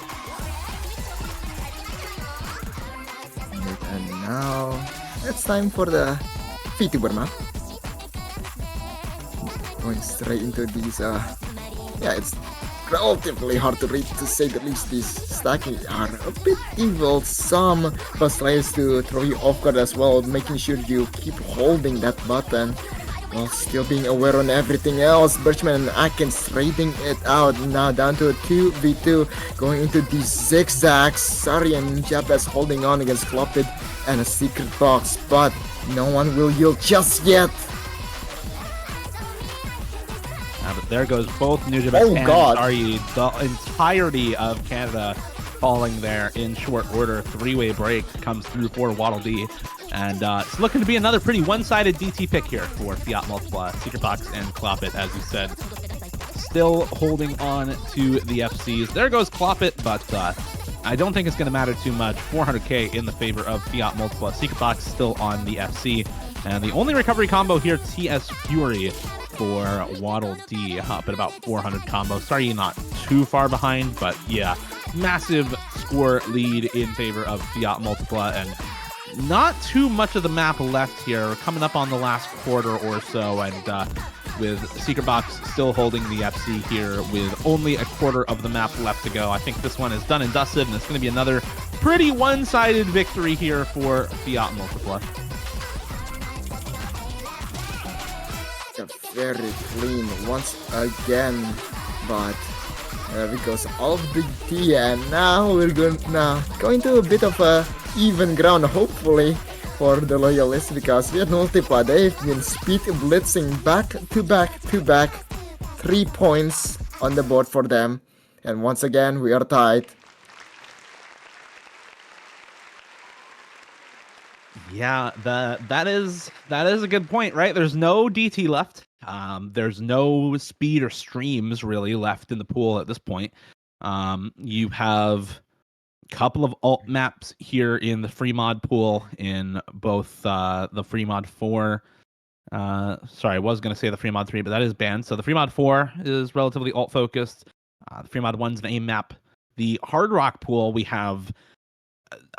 And now it's time for the VTuber map. Going straight into these, yeah, it's relatively hard to read, to say the least. These stacking are a bit evil. Some plus tries to throw you off guard as well, making sure you keep holding that button while still being aware on everything else. Birchman and Atkins trading it out. Now down to a 2v2, going into these zigzags. Sari and Japes holding on against Clopid and a secret box, but no one will yield just yet. But there goes both Nujabes and Sari. The entirety of Canada falling there in short order. Three-way break comes through for Waddle D. And it's looking to be another pretty one-sided DT pick here for Fiat Multipla. Secret Box and Clop It, as you said. Still holding on to the FCs. There goes Clop It, but I don't think it's going to matter too much. 400k in the favor of Fiat Multipla. Secret Box still on the FC. And the only recovery combo here, TS Fury for Waddle D, up at about 400 combo. Sorry, not too far behind, but yeah, massive score lead in favor of Fiat Multipla, and not too much of the map left here. We're coming up on the last quarter or so, and with Secret Box still holding the FC here with only a quarter of the map left to go. I think this one is done and dusted, and it's going to be another pretty one-sided victory here for Fiat Multipla. Very clean once again, but there we goes all Big T, and now we're going to a bit of a even ground, hopefully, for the Loyalists, because we had Multipla. They've been speed blitzing back to back to back. 3 points on the board for them, and once again we are tied. Yeah, that is a good point, right? There's no DT left. There's no speed or streams really left in the pool at this point. You have a couple of alt maps here in the free mod pool in both the free mod 4. Sorry, I was going to say the free mod 3, but that is banned. So the free mod 4 is relatively alt focused. The free mod 1's an aim map. The hard rock pool, we have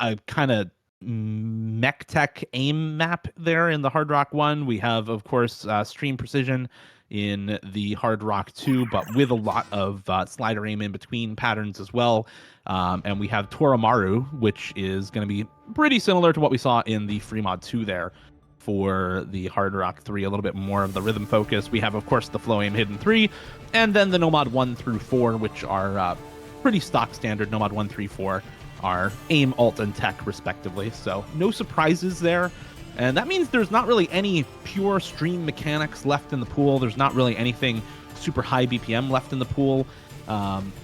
a kind of mech tech aim map there in the hard rock 1. We have, of course, stream precision in the hard rock 2, but with a lot of slider aim in between patterns as well. And we have Toromaru, which is going to be pretty similar to what we saw in the free mod 2 there for the hard rock 3, a little bit more of the rhythm focus. We have, of course, the flow aim hidden 3, and then the Nomad 1 through 4, which are pretty stock standard. Nomad 1, 3, 4 are aim, alt, and tech, respectively. So no surprises there. And that means there's not really any pure stream mechanics left in the pool. There's not really anything super high BPM left in the pool.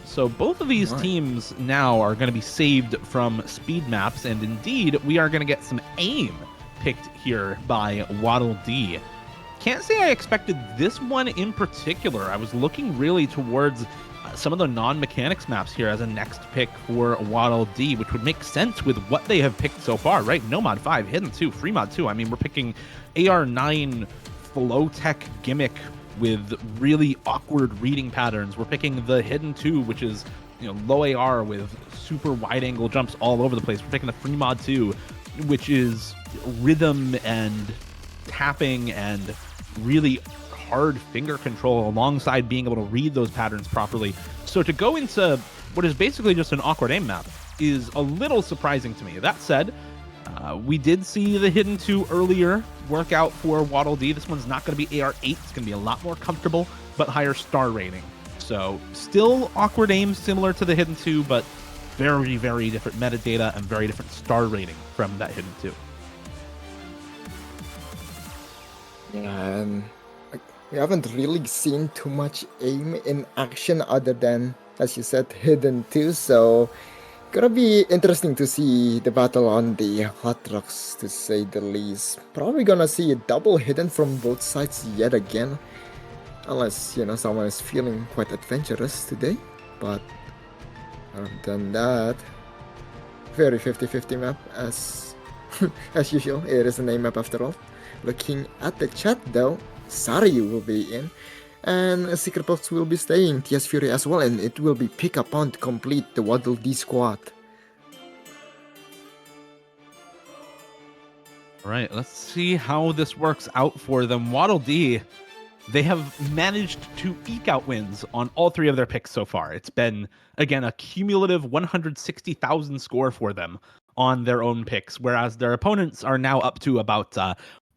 So both of these teams now are going to be saved from speed maps. And indeed, we are going to get some aim picked here by Waddle D. Can't say I expected this one in particular. I was looking really towards some of the non-mechanics maps here as a next pick for Waddle D, which would make sense with what they have picked so far, right? Nomad 5, Hidden 2, Free Mod 2. I mean, we're picking AR9 flow tech gimmick with really awkward reading patterns. We're picking the Hidden 2, which is, low AR with super wide angle jumps all over the place. We're picking the Free Mod 2, which is rhythm and tapping and really hard finger control alongside being able to read those patterns properly. So to go into what is basically just an awkward aim map is a little surprising to me. That said, we did see the Hidden 2 earlier work out for Waddle D. This one's not going to be AR8. It's going to be a lot more comfortable, but higher star rating. So still awkward aim similar to the Hidden 2, but very, very different metadata and very different star rating from that Hidden 2. Yeah, we haven't really seen too much aim in action other than, as you said, Hidden 2, so gonna be interesting to see the battle on the Hot Rocks, to say the least. Probably gonna see a double Hidden from both sides yet again, unless, someone is feeling quite adventurous today, but other than that, very 50-50 map as usual. It is an aim map after all. Looking at the chat though, Sari will be in, And Secret Box will be staying, TS Fury as well, and it will be pick up on to complete the Waddle D squad. All right, let's see how this works out for them. Waddle D, they have managed to eke out wins on all three of their picks so far. It's been, again, a cumulative 160,000 score for them on their own picks, whereas their opponents are now up to about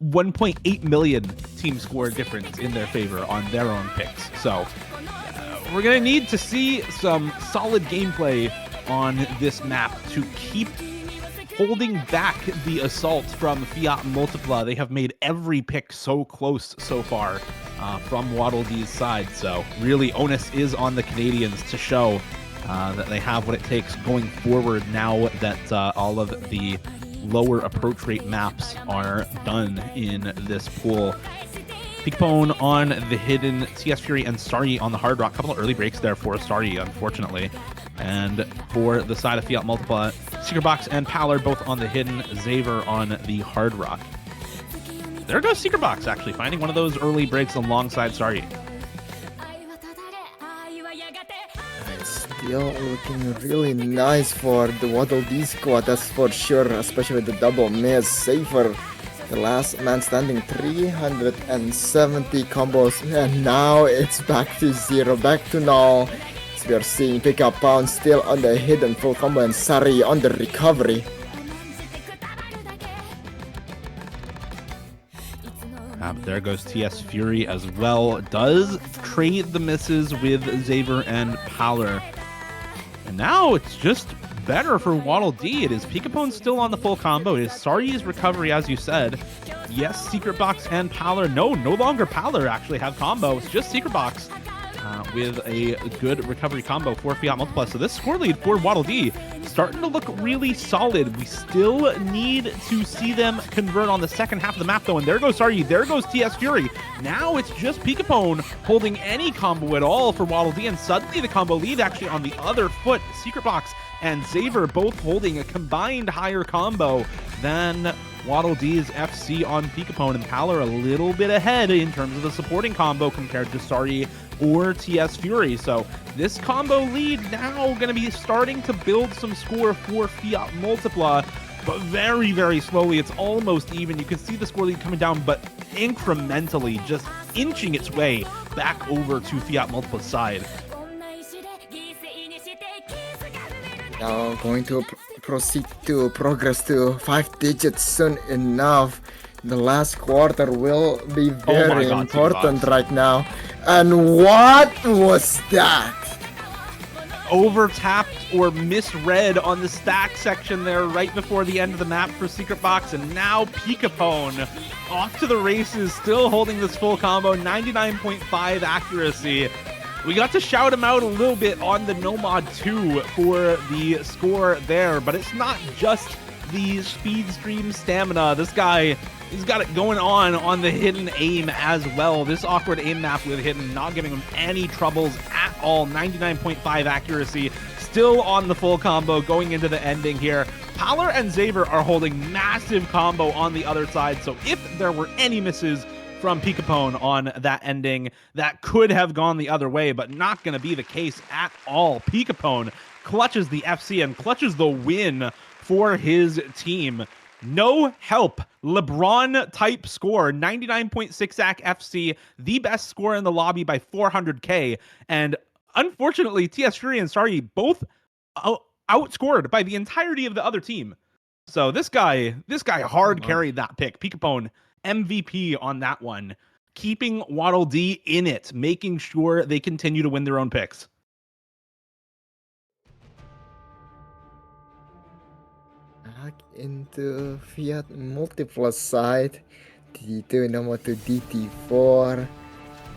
1.8 million team score difference in their favor on their own picks. So we're going to need to see some solid gameplay on this map to keep holding back the assault from FIAT MULTIPLA. They have made every pick so close so far from Waddle D's side. So really onus is on the Canadians to show that they have what it takes going forward now that all of the lower approach rate maps are done in this pool. Peekapone on the hidden, TS Fury and Starry on the hard rock. Couple of early breaks there for Starry, unfortunately. And for the side of FIAT MULTIPLA, Secret Box and Pallor both on the hidden, Xaver on the hard rock. There goes Secret Box, actually, finding one of those early breaks alongside Starry. Still looking really nice for the Waddle D squad, that's for sure, especially with the double miss. Safer, the last man standing, 370 combos, and now it's back to 0, back to null. So we are seeing pickup pound still on the hidden full combo and Sari on the recovery. There goes TS Fury as well. Does trade the misses with Xaver and Pallor. And now it's just better for Waddle D. It is Peekapone still on the full combo. It is Sari's recovery, as you said. Yes, Secret Box and Pallor. No longer Pallor actually have combo. It's just Secret Box with a good recovery combo for FIAT MULTIPLA. So this score lead for Waddle D starting to look really solid. We still need to see them convert on the second half of the map, though. And there goes Sari. There goes TS Fury. Now it's just Peekapone holding any combo at all for Waddle D. And suddenly the combo lead actually on the other foot. Secret Box and Xaver both holding a combined higher combo than Waddle D's FC on Peekapone, and Pallor a little bit ahead in terms of the supporting combo compared to Starry or TS Fury. So this combo lead now going to be starting to build some score for FIAT MULTIPLA, but very, very slowly. It's almost even. You can see the score lead coming down, but incrementally just inching its way back over to FIAT MULTIPLA's side. Now going to proceed to progress to 5 digits soon enough. The last quarter will be very important right now. And what was that? Over-tapped or misread on the stack section there right before the end of the map for Secret Box, and now Peekapone off to the races, still holding this full combo, 99.5 accuracy. We got to shout him out a little bit on the No-Mod 2 for the score there, but it's not just the speed stream stamina. This guy, he's got it going on the hidden aim as well. This awkward aim map with hidden not giving him any troubles at all. 99.5 accuracy, still on the full combo going into the ending here. Pallor and Xaver are holding massive combo on the other side, so if there were any misses from Peekapone on that ending, that could have gone the other way, but not going to be the case at all. Peekapone clutches the FC and clutches the win for his team. No help. LeBron type score, 99.6 AC FC, the best score in the lobby by 400k. And unfortunately, TS Fury and Starry both outscored by the entirety of the other team. So this guy hard carried that pick. Peekapone MVP on that one, keeping Waddle D in it, making sure they continue to win their own picks. Back into FIAT MULTIPLA side, DT2 number to DT4,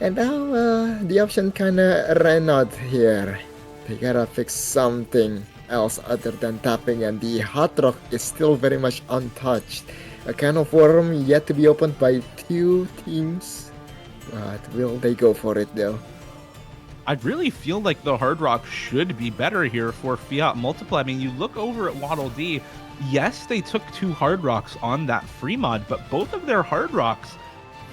and now the option kinda ran out here. They gotta fix something else other than tapping, and the hot rock is still very much untouched. A can of worm yet to be opened by 2 teams, but will they go for it though? I really feel like the hard rock should be better here for FIAT MULTIPLA. I mean, you look over at Waddle D, yes, they took 2 hard rocks on that free mod, but both of their hard rocks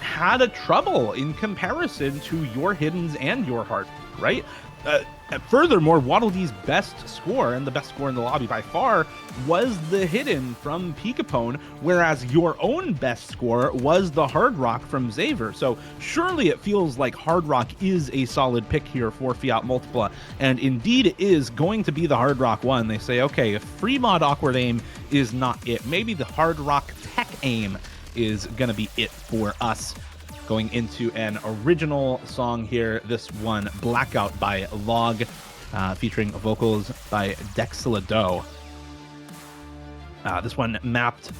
had a trouble in comparison to your hiddens and your hard, right? Uh, Furthermore, Waddle Dee's best score, and the best score in the lobby by far, was the hidden from Peekapone, whereas your own best score was the Hard Rock from Xavier. So surely it feels like Hard Rock is a solid pick here for Fiat Multipla, and indeed it is going to be the Hard Rock one. They say, okay, if free mod awkward aim is not it, maybe the Hard Rock tech aim is going to be it for us. Going into an original song here, this one, Blackout by Log, featuring vocals by Dexilado. This one mapped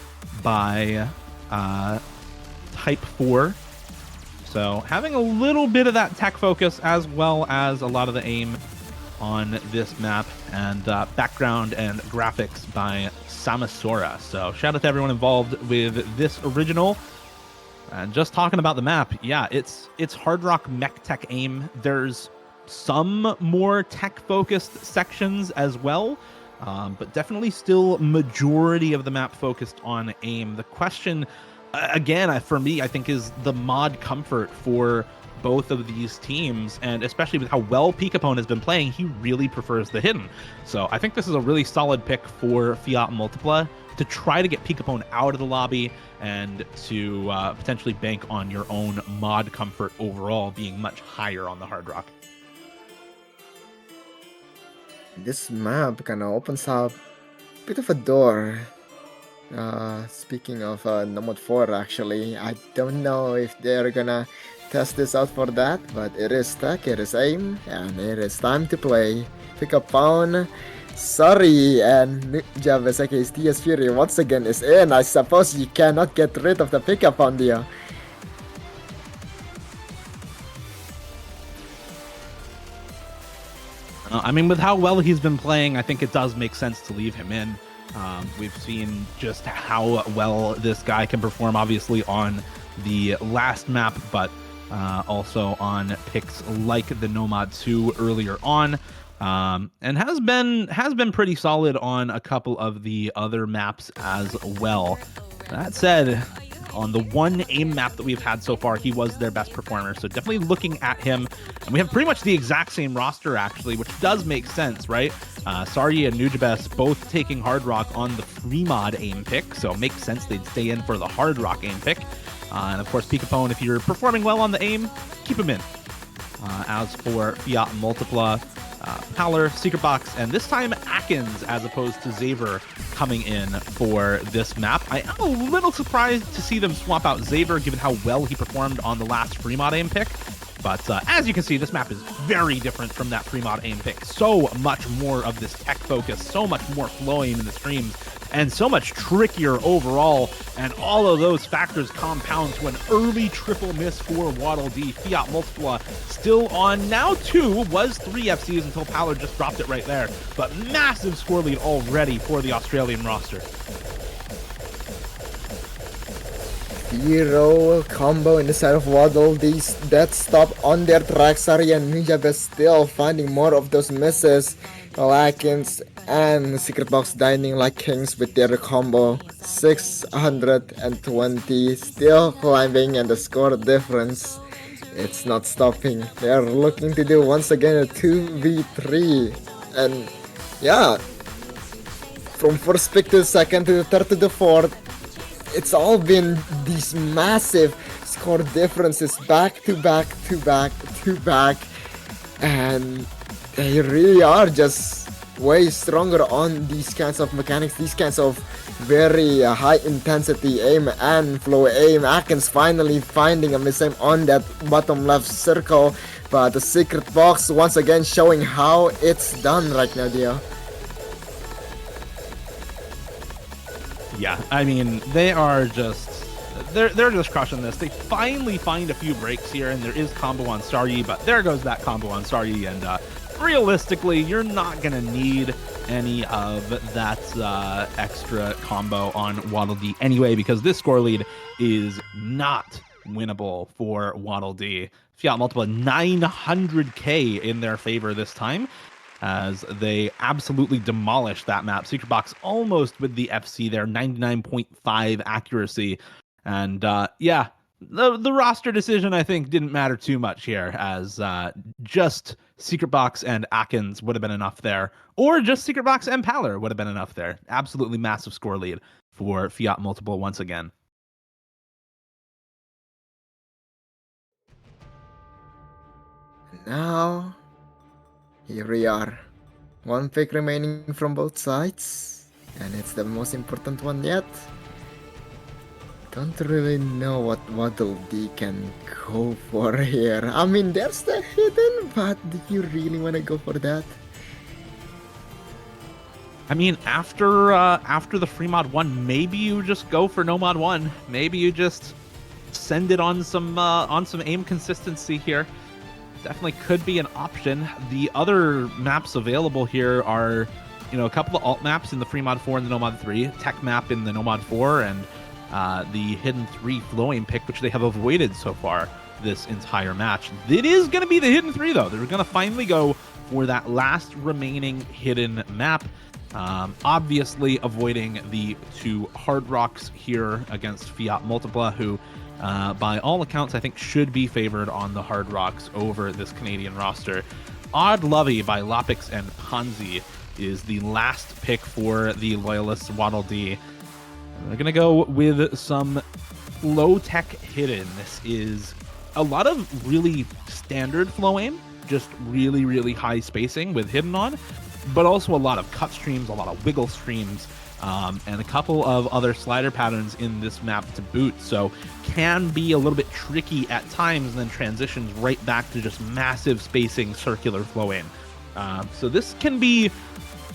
by Type 4. So having a little bit of that tech focus as well as a lot of the aim on this map, and background and graphics by Samasora. So shout out to everyone involved with this original. And just talking about the map, yeah, it's Hard Rock mech tech aim. There's some more tech-focused sections as well, but definitely still majority of the map focused on aim. The question, again, for me, I think is the mod comfort for both of these teams, and especially with how well Peekapone has been playing, he really prefers the hidden. So I think this is a really solid pick for Fiat Multipla to try to get Peekapone out of the lobby and to potentially bank on your own mod comfort overall being much higher on the Hard Rock. This map kind of opens up a bit of a door. Speaking of Nomad 4, actually, I don't know if they're gonna test this out for that, but it is tech, it is aim, and it is time to play. Pick up Pound. Sorry, and Ninja Beseki's TS Fury once again is in. I suppose you cannot get rid of the pickup on Dio. I mean, with how well he's been playing, I think it does make sense to leave him in. We've seen just how well this guy can perform, obviously, on the last map, but also on picks like the Nomad 2 earlier on. And has been pretty solid on a couple of the other maps as well. That said, on the one aim map that we've had so far, he was their best performer. So definitely looking at him, and we have pretty much the exact same roster actually, which does make sense, right? Saryi and Nujabes both taking Hard Rock on the free mod aim pick, so it makes sense they'd stay in for the Hard Rock aim pick. And of course, Peekapone, if you're performing well on the aim, keep him in. As for Fiat Multipla, Howler, Secret Box, and this time Atkins as opposed to Xavier coming in for this map. I am a little surprised to see them swap out Xavier given how well he performed on the last free mod aim pick. But as you can see, this map is very different from that free mod aim pick. So much more of this tech focus, so much more flowing in the streams, and so much trickier overall. And all of those factors compound to an early triple miss for Waddle D. Fiat Multipla still on now 2, was 3 FCs until Pallard just dropped it right there. But massive score lead already for the Australian roster. Hero combo in the side of Waddle. These dead stop on their track. Saryi and Nujabes still finding more of those misses. Atkins and Secret Box dining like kings with their combo. 620 still climbing, and the score difference, it's not stopping. They are looking to do once again a 2v3. And yeah, from first pick to the second to the third to the fourth, it's all been these massive score differences back to back to back to back, and they really are just way stronger on these kinds of mechanics, these kinds of very high intensity aim and flow aim. Atkins finally finding a miss-aim on that bottom left circle, but the Secret Box once again showing how it's done right now, Dio. Yeah, I mean, they are just they're just crushing this. They finally find a few breaks here, and there is combo on Saryi, but there goes that combo on Saryi, and realistically, you're not gonna need any of that extra combo on Waddle D anyway, because this score lead is not winnable for Waddle D. Fiat Multipla 900k in their favor this time, as they absolutely demolished that map. Secret Box almost with the FC there, 99.5 accuracy. And yeah, The roster decision, I think, didn't matter too much here, as just Secret Box and Atkins would have been enough there, or just Secret Box and Paler would have been enough there. Absolutely massive score lead for Fiat Multipla once again. Now, here we are. One pick remaining from both sides, and it's the most important one yet. Don't really know what Waddle D can go for here. I mean, there's the hidden, but do you really want to go for that? I mean, after the free mod 1, maybe you just go for no mod 1. Maybe you just send it on some aim consistency here. Definitely could be an option. The other maps available here are, a couple of alt maps in the free mod 4 and the no mod 3, tech map in the no mod 4, and the hidden 3 flowing pick, which they have avoided so far this entire match. It is going to be the hidden 3, though. They're going to finally go for that last remaining hidden map. Obviously avoiding the 2 hard rocks here against Fiat Multipla, who by all accounts I think should be favored on the hard rocks over this Canadian roster. Odd Lovey by Lopix and Ponzi is the last pick for the Loyalists Waddle D. They're going to go with some low-tech hidden. This is a lot of really standard flow aim, just really, really high spacing with hidden on, but also a lot of cut streams, a lot of wiggle streams, and a couple of other slider patterns in this map to boot. So can be a little bit tricky at times, and then transitions right back to just massive spacing circular flow aim. So this can be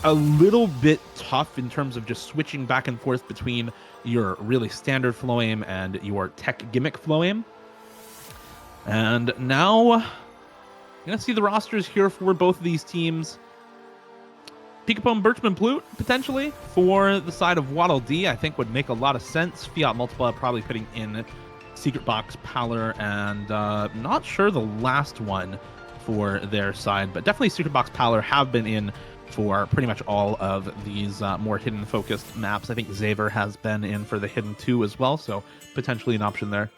a little bit tough in terms of just switching back and forth between your really standard flow aim and your tech gimmick flow aim. And now you're going to see the rosters here for both of these teams. Peekapone, Birchman, Plute, potentially, for the side of Waddle D, I think would make a lot of sense. Fiat Multipla probably putting in Secret Box, Paler, and not sure the last one for their side, but definitely Secret Box, Paler have been in for pretty much all of these more hidden focused maps. I think Xaver has been in for the hidden 2 as well, so potentially an option there.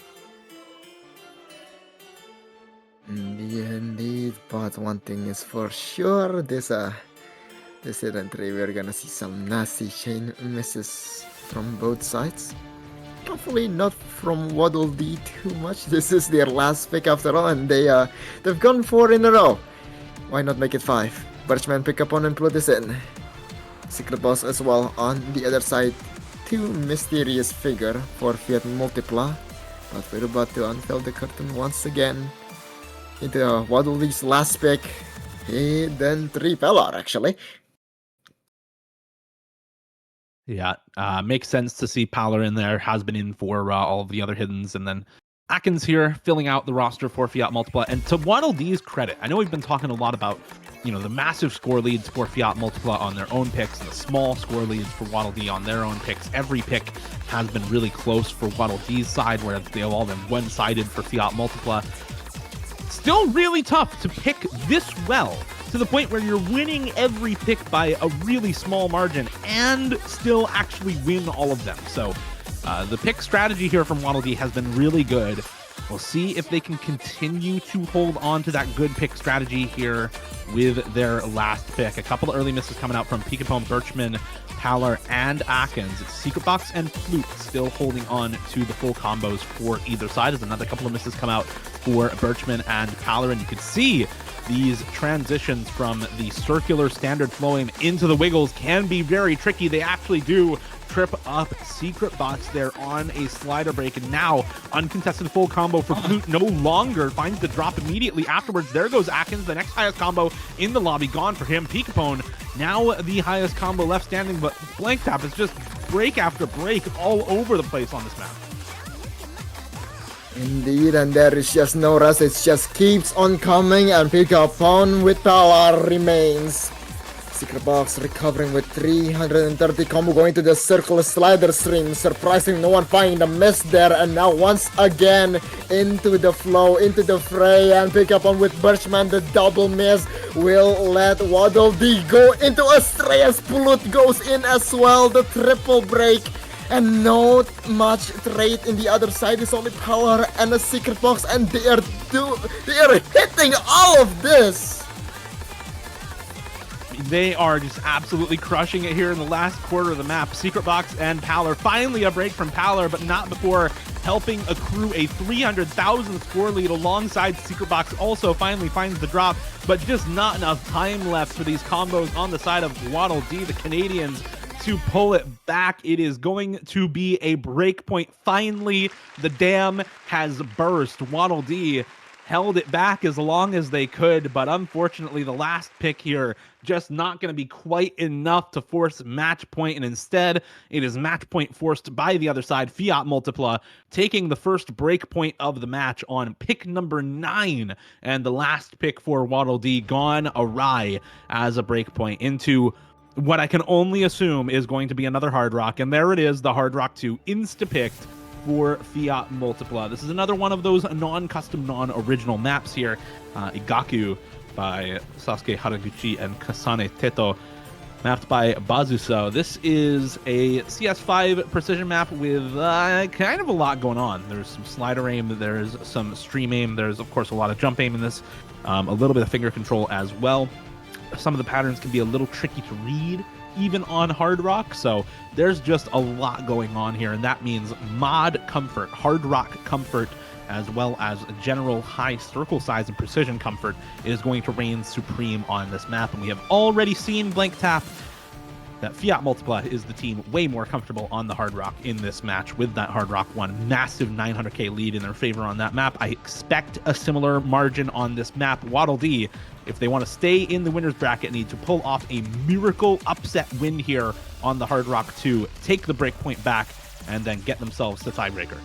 Indeed, but one thing is for sure, this hidden 3, we're gonna see some nasty chain misses from both sides. Hopefully not from Waddle D too much. This is their last pick after all, and they've gone 4 in a row. Why not make it 5? Birchman pick up on and put this in. Secret Boss as well on the other side. 2 mysterious figure for Fiat Multipla. But we're about to unveil the curtain once again into Waddle D's last pick. Hidden 3 Pellar, actually. Yeah, makes sense to see Paler in there. Has been in for all of the other hiddens, and then Atkins here filling out the roster for Fiat Multipla. And to Waddle D's credit, I know we've been talking a lot about the massive score leads for Fiat Multipla on their own picks and the small score leads for Waddle D on their own picks. Every pick has been really close for Waddle D's side, where they've all been one-sided for Fiat Multipla. Still really tough to pick this well, to the point where you're winning every pick by a really small margin and still actually win all of them. So the pick strategy here from Waddle D has been really good. We'll see if they can continue to hold on to that good pick strategy here with their last pick. A couple of early misses coming out from Peekapone, Birchman, Paler, and Atkins. It's Secret Box and Flute still holding on to the full combos for either side, as another couple of misses come out for Birchman and Paler. And you can see these transitions from the circular standard flowing into the wiggles can be very tricky. They actually do trip up Secret Box there on a slider break, and now uncontested full combo for Flute no longer finds the drop immediately afterwards. There goes Atkins, the next highest combo in the lobby, gone for him. Peekapone now the highest combo left standing, but Blank Tap is just break after break all over the place on this map. Indeed, and there is just no rest. It just keeps on coming, and Peekapone with Paler remains. Secret Box recovering with 330 combo, going to the circle slider stream. Surprising, no one finding the miss there, and now once again into the flow, into the fray, and Peekapone with Birchman. The double miss will let Waddle D go into a stray as Plute goes in as well. The triple break, and not much trade in the other side. It's only power and a secret box, and they are hitting all of this. They are just absolutely crushing it here in the last quarter of the map. Secret Box and Paler. Finally a break from Paler, but not before helping accrue a 300,000 score lead alongside Secret Box. Also finally finds the drop, but just not enough time left for these combos on the side of Waddle D, the Canadians, to pull it back. It is going to be a break point. Finally, the dam has burst. Waddle D held it back as long as they could, but unfortunately the last pick here just not going to be quite enough to force match point, and instead it is match point forced by the other side. FIAT MULTIPLA taking the first break point of the match on pick number 9, and the last pick for Waddle D gone awry as a break point into what I can only assume is going to be another Hard Rock, and there it is, the Hard Rock 2 insta-picked for FIAT MULTIPLA. This is another one of those non-custom, non-original maps here. Igaku by Sasuke Haraguchi and Kasane Teto, mapped by Bazuso. This is a CS5 precision map with kind of a lot going on. There's some slider aim, there's some stream aim, there's of course a lot of jump aim in this, a little bit of finger control as well. Some of the patterns can be a little tricky to read even on Hard Rock, so there's just a lot going on here, and that means mod comfort, Hard Rock comfort, as well as general high circle size and precision comfort is going to reign supreme on this map. And we have already seen blank tap that FIAT MULTIPLA is the team way more comfortable on the Hard Rock in this match, with that Hard Rock 1 massive 900k lead in their favor on that map. I expect a similar margin on this map. Waddle D, if they want to stay in the winner's bracket, need to pull off a miracle upset win here on the Hard Rock 2, take the break point back, and then get themselves the tiebreaker.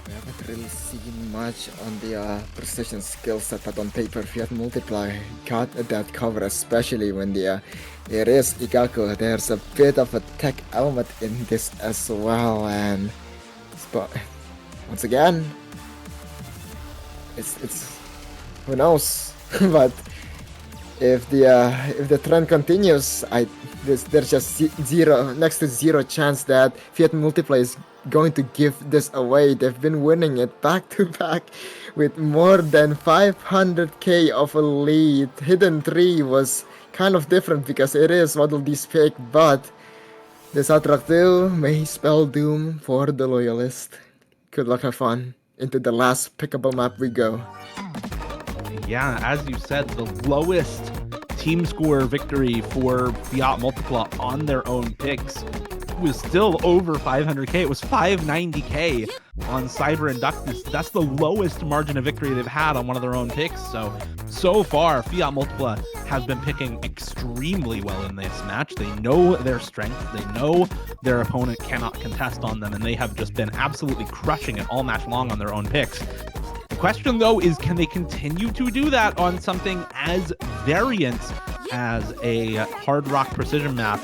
We haven't really seen much on the precision skill set, but on paper, FIAT MULTIPLA got that cover, especially when it is Igaku. There's a bit of a tech element in this as well, and once again, it's who knows, but if the trend continues, there's just next to zero chance that FIAT MULTIPLA is going to give this away. They've been winning it back to back with more than 500k of a lead. Hidden 3 was kind of different because it is Waddle D's pick, but this Attract 2 may spell doom for the loyalist. Good luck, have fun. Into the last pickable map we go. Yeah, as you said, the lowest team score victory for FIAT MULTIPLA on their own picks was still over 500k. It was 590k on Cyber Inductus. That's the lowest margin of victory they've had on one of their own picks. So far, FIAT MULTIPLA has been picking extremely well in this match. They know their strength. They know their opponent cannot contest on them, and they have just been absolutely crushing it all match long on their own picks. The question, though, is can they continue to do that on something as variant as a Hard Rock precision map?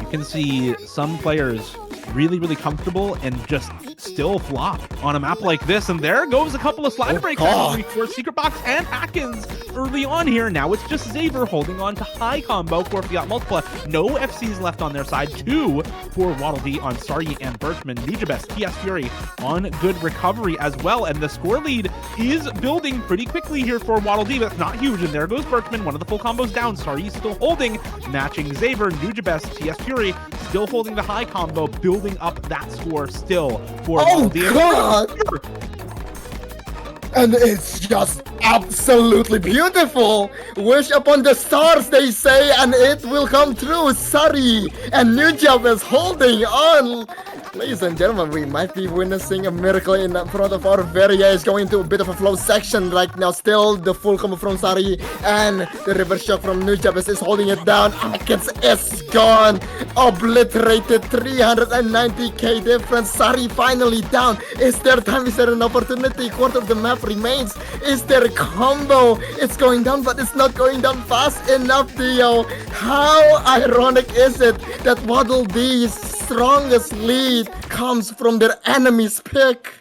You can see some players really, really comfortable and just still flop on a map like this. And there goes a couple of slide breaks actually for Secret Box and Atkins early on here. Now it's just Xaver holding on to high combo for FIAT MULTIPLA. No FCs left on their side. 2 for Waddle D on Saryi and Birchman. Nijabest, TS Fury on good recovery as well. And the score lead is building pretty quickly here for Waddle D, but it's not huge. And there goes Birchman, one of the full combos down. Saryi still holding, matching Xaver. Nujabest, TS Fury still holding the high combo, building up that score still for Oh god! And it's just absolutely beautiful! Wish upon the stars, they say, and it will come true! Saryi and Nujabest holding on! Ladies and gentlemen, we might be witnessing a miracle in front of our very eyes. Going into a bit of a flow section right now. Still the full combo from Saryi, and the reverse shock from Nujabest is holding it down. Atkins is gone! Obliterated, 390k difference. Saryi finally down. Is there time? Is there an opportunity? Quarter of the map remains. Is there a combo? It's going down, but it's not going down fast enough, Dio. How ironic is it that Waddle D's strongest lead comes from their enemy's pick?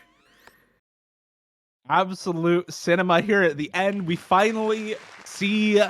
Absolute cinema here at the end. We finally see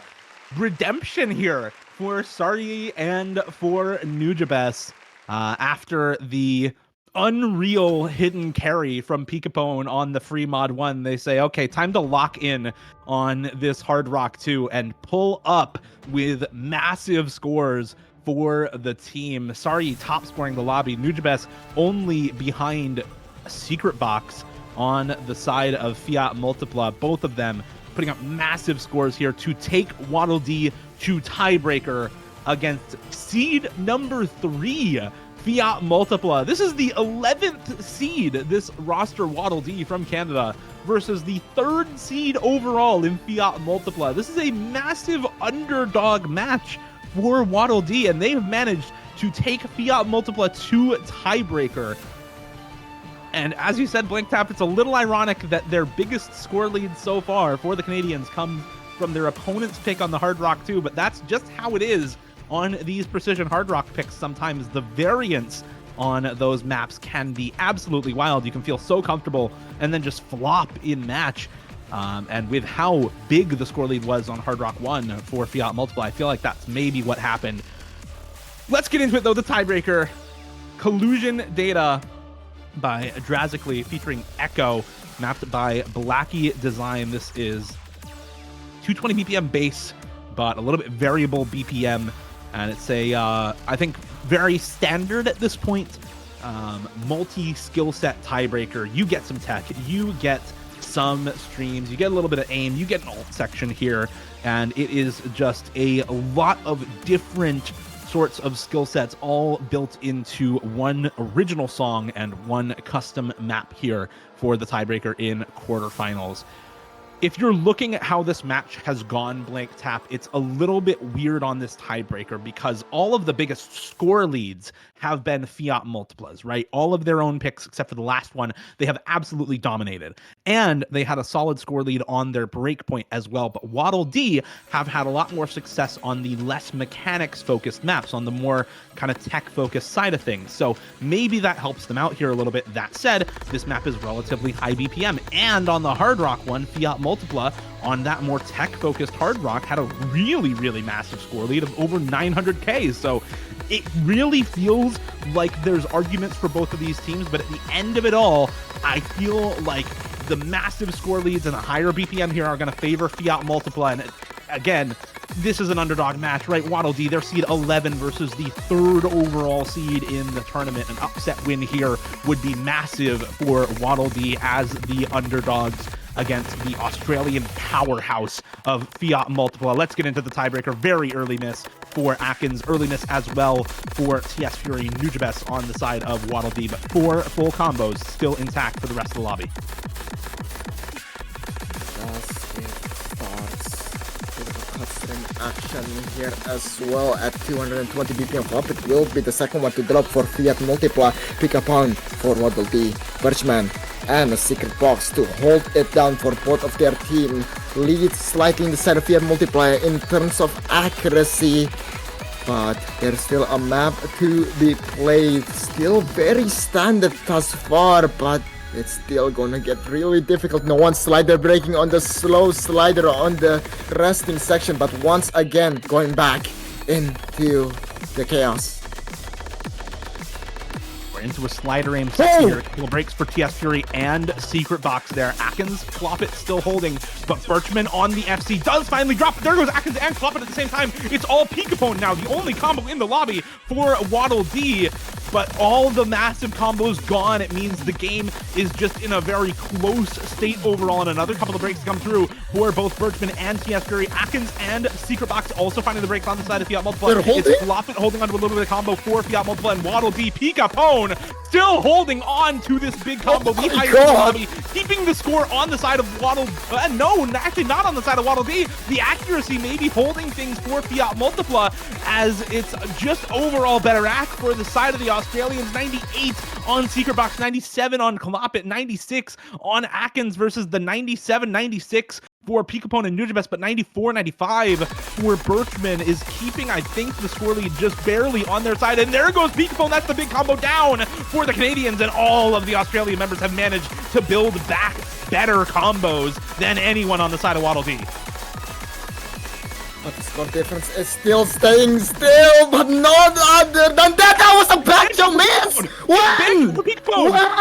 redemption here for Sari and for Nujabes after the unreal hidden carry from Pikapone on the free mod 1. They say, okay, time to lock in on this Hard Rock 2 and pull up with massive scores for the team. Sari top scoring the lobby, Nujabes only behind a Secret Box on the side of FIAT MULTIPLA, both of them putting up massive scores here to take Waddle D to tiebreaker against seed number 3, FIAT MULTIPLA. This is the 11th seed, this roster Waddle D from Canada, versus the 3rd seed overall in FIAT MULTIPLA. This is a massive underdog match for Waddle D, and they have managed to take FIAT MULTIPLA to tiebreaker. And as you said, Blink Tap, it's a little ironic that their biggest score lead so far for the Canadians comes from their opponent's pick on the Hard Rock 2, but that's just how it is on these precision Hard Rock picks. Sometimes the variance on those maps can be absolutely wild. You can feel so comfortable and then just flop in match. And with how big the score lead was on Hard Rock 1 for FIAT MULTIPLA, I feel like that's maybe what happened. Let's get into it though. The tiebreaker, Collusion Data by Drastically featuring Echo, mapped by Blackie Design. This is 220 BPM base, but a little bit variable BPM, and it's a I think very standard at this point multi-skill set tiebreaker. You get some tech, you get some streams, you get a little bit of aim, you get an alt section here, and it is just a lot of different sorts of skill sets all built into one original song and one custom map here for the tiebreaker in quarterfinals. If you're looking at how this match has gone, Blank Tap, it's a little bit weird on this tiebreaker because all of the biggest score leads have been FIAT MULTIPLAs, right? All of their own picks, except for the last one, they have absolutely dominated. And they had a solid score lead on their breakpoint as well. But Waddle D have had a lot more success on the less mechanics-focused maps, on the more kind of tech-focused side of things. So maybe that helps them out here a little bit. That said, this map is relatively high BPM. And on the Hard Rock one, FIAT MULTIPLA, on that more tech-focused Hard Rock, had a really, really massive score lead of over 900K. So it really feels like there's arguments for both of these teams, but at the end of it all, I feel like the massive score leads and the higher BPM here are going to favor FIAT MULTIPLA. And again, this is an underdog match, right? Waddle D, they're seed 11 versus the 3rd overall seed in the tournament. An upset win here would be massive for Waddle D as the underdogs against the Australian powerhouse of FIAT MULTIPLA. Let's get into the tiebreaker. Very early miss for Atkins, early miss as well for TS Fury, Nujabes on the side of Waddle D, but 4 full combos still intact for the rest of the lobby. Action here as well at 220 BPM. Flop, it will be the second one to drop for FIAT MULTIPLA. Pick up on for Waddle D, Birchman, and a Secret Box to hold it down for both of their team. Lead slightly in the side of FIAT MULTIPLA in terms of accuracy, but there's still a map to be played. Still very standard thus far, but it's still gonna get really difficult. No one slider breaking on the slow slider on the resting section, but once again going back into the chaos. We're into a slider aim section here. A couple breaks for TS Fury and Secret Box there. Atkins, Cloppet still holding, but Birchman on the FC does finally drop. There goes Atkins and Cloppet at the same time. It's all Pikapone now, the only combo in the lobby for Waddle D. But all the massive combos gone. It means the game is just in a very close state overall, and another couple of breaks come through for both Birchman and TS Fury. Atkins and Secret Box also finding the breaks on the side of FIAT MULTIPLA. It's Cloppet holding on to a little bit of combo for FIAT MULTIPLA, and Waddle D, Pikapone still holding on to this big combo. The highest lobby, keeping the score on the side of Waddle. No, actually not on the side of Waddle D. The accuracy maybe holding things for FIAT MULTIPLA, as it's just overall better act for the side of the Australians. 98 on Secret Box, 97 on Cloppet, 96 on Atkins versus the 97-96 for Pikapone and Nujabes, but 94-95 for Birchman is keeping, I think, the score lead just barely on their side. And there goes Pikapone. That's the big combo down for the Canadians, and all of the Australian members have managed to build back better combos than anyone on the side of Waddle D. But the score difference is still staying still, but not other than that. That was a Banjo miss!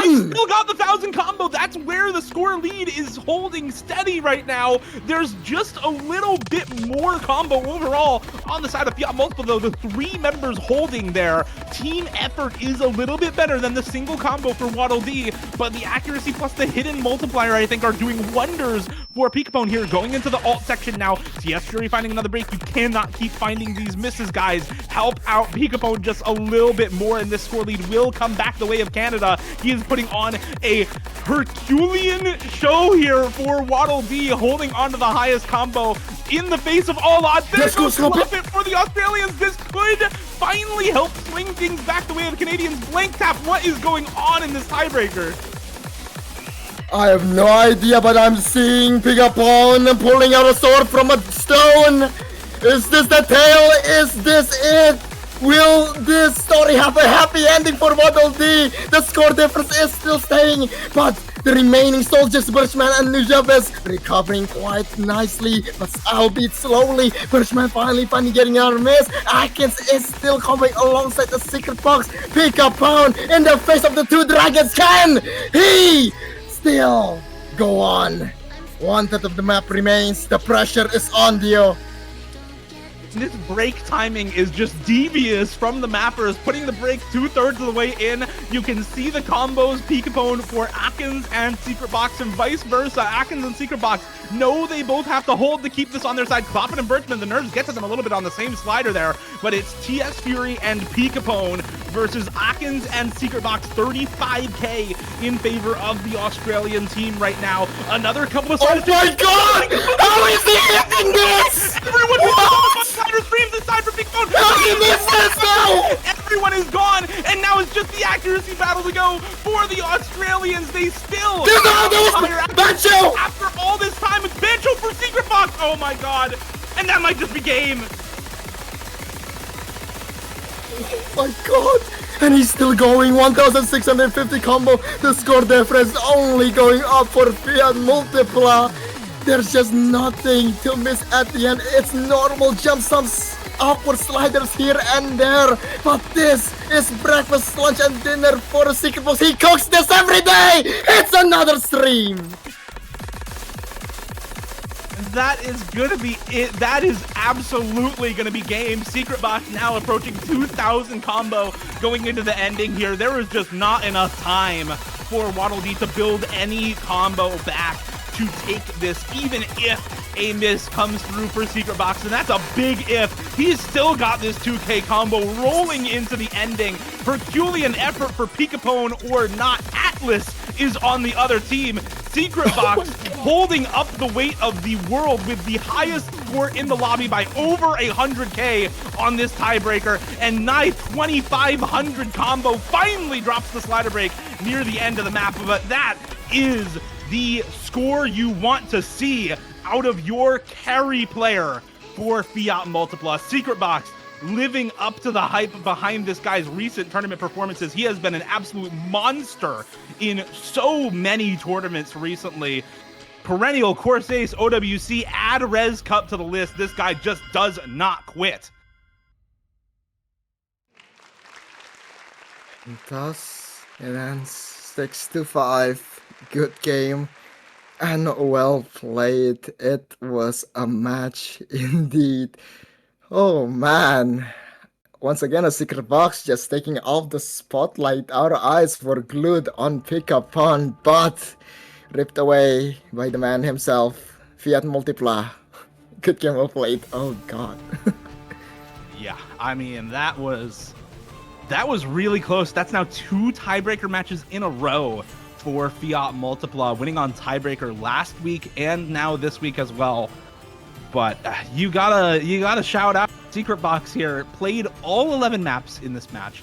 He still got the 1,000 combo. That's where the score lead is holding steady right now. There's just a little bit more combo overall on the side of FIAT Multipla, though. The 3 members holding there. Team effort is a little bit better than the single combo for Waddle D, but the accuracy plus the hidden multiplier, I think, are doing wonders for Peekabone here. Going into the alt section now. TS Fury finding another break. You cannot keep finding these misses, guys. Help out Peekabone just a little bit more, and this score lead will come back the way of Canada. He is putting on a Herculean show here for Waddle D, holding on to the highest combo in the face of all odds. There goes Fluffit for the Australians. This could finally help swing things back the way of Canadians. Blank tap, what is going on in this tiebreaker? I have no idea, but I'm seeing Peekabone pulling out a sword from a stone. Is this the tale? Is this it? Will this story have a happy ending for Waddle D? The score difference is still staying, but the remaining soldiers, Birchman and Nujabes, recovering quite nicely, but albeit slowly. Birchman finally getting another miss. Atkins is still coming alongside the secret box. Peekabone in the face of the 2 dragons. Can he still go on? 1/3 of the map remains. The pressure is on you. This break timing is just devious from the mappers, putting the break 2/3 of the way in. You can see the combos Peekabone for Atkins and Secret Box and vice versa. Atkins and Secret Box know they both have to hold to keep this on their side. Kloppin and Birchman, the nerves get to them a little bit on the same slider there, but it's TS Fury and Peekabone versus Atkins and Secret Box. 35k in favor of the Australian team right now. Another couple of Oh my god! How is he hitting this? Everyone is slider streams inside for Peekabone. How did he miss this now? Everyone is gone, and now it's just the accuracy battle to go for the Australians. They still Banjo! After all this time, it's Banjo for Secret Box. Oh my god, and that might just be game. Oh my god! And he's still going. 1,650 combo. The score difference only going up for FIAT Multipla. There's just nothing to miss at the end. It's normal jumps, some awkward sliders here and there. But this is breakfast, lunch, and dinner for a Secret Box. He cooks this every day. It's another stream. That is gonna be it. That is absolutely gonna be game. Secret Box now approaching 2,000 combo going into the ending here. There was just not enough time for Waddle D to build any combo back to take this, even if a miss comes through for Secret Box, and that's a big if. He's still got this 2k combo rolling into the ending. Herculean effort for Peekabone or not. Atlas is on the other team. Secret Box holding up the weight of the world with the highest score in the lobby by over 100k on this tiebreaker, and nigh 2,500 combo finally drops the slider break near the end of the map. But that is the score you want to see out of your carry player for FIAT Multipla. Secret Box living up to the hype behind this guy's recent tournament performances. He has been an absolute monster in so many tournaments recently. Perennial course ace, OWC, add Res Cup to the list. This guy just does not quit. Thus, it ends 6-5. Good game and well played. It was a match indeed. Oh man. Once again, a Secret Box just taking off the spotlight. Our eyes were glued on Peekabone, but ripped away by the man himself, FIAT Multipla. Good game well played. Oh god. Yeah, I mean, that was really close. That's now 2 tiebreaker matches in a row for FIAT Multipla, winning on tiebreaker last week and now this week as well. But you gotta shout out Secret Box here. Played all 11 maps in this match,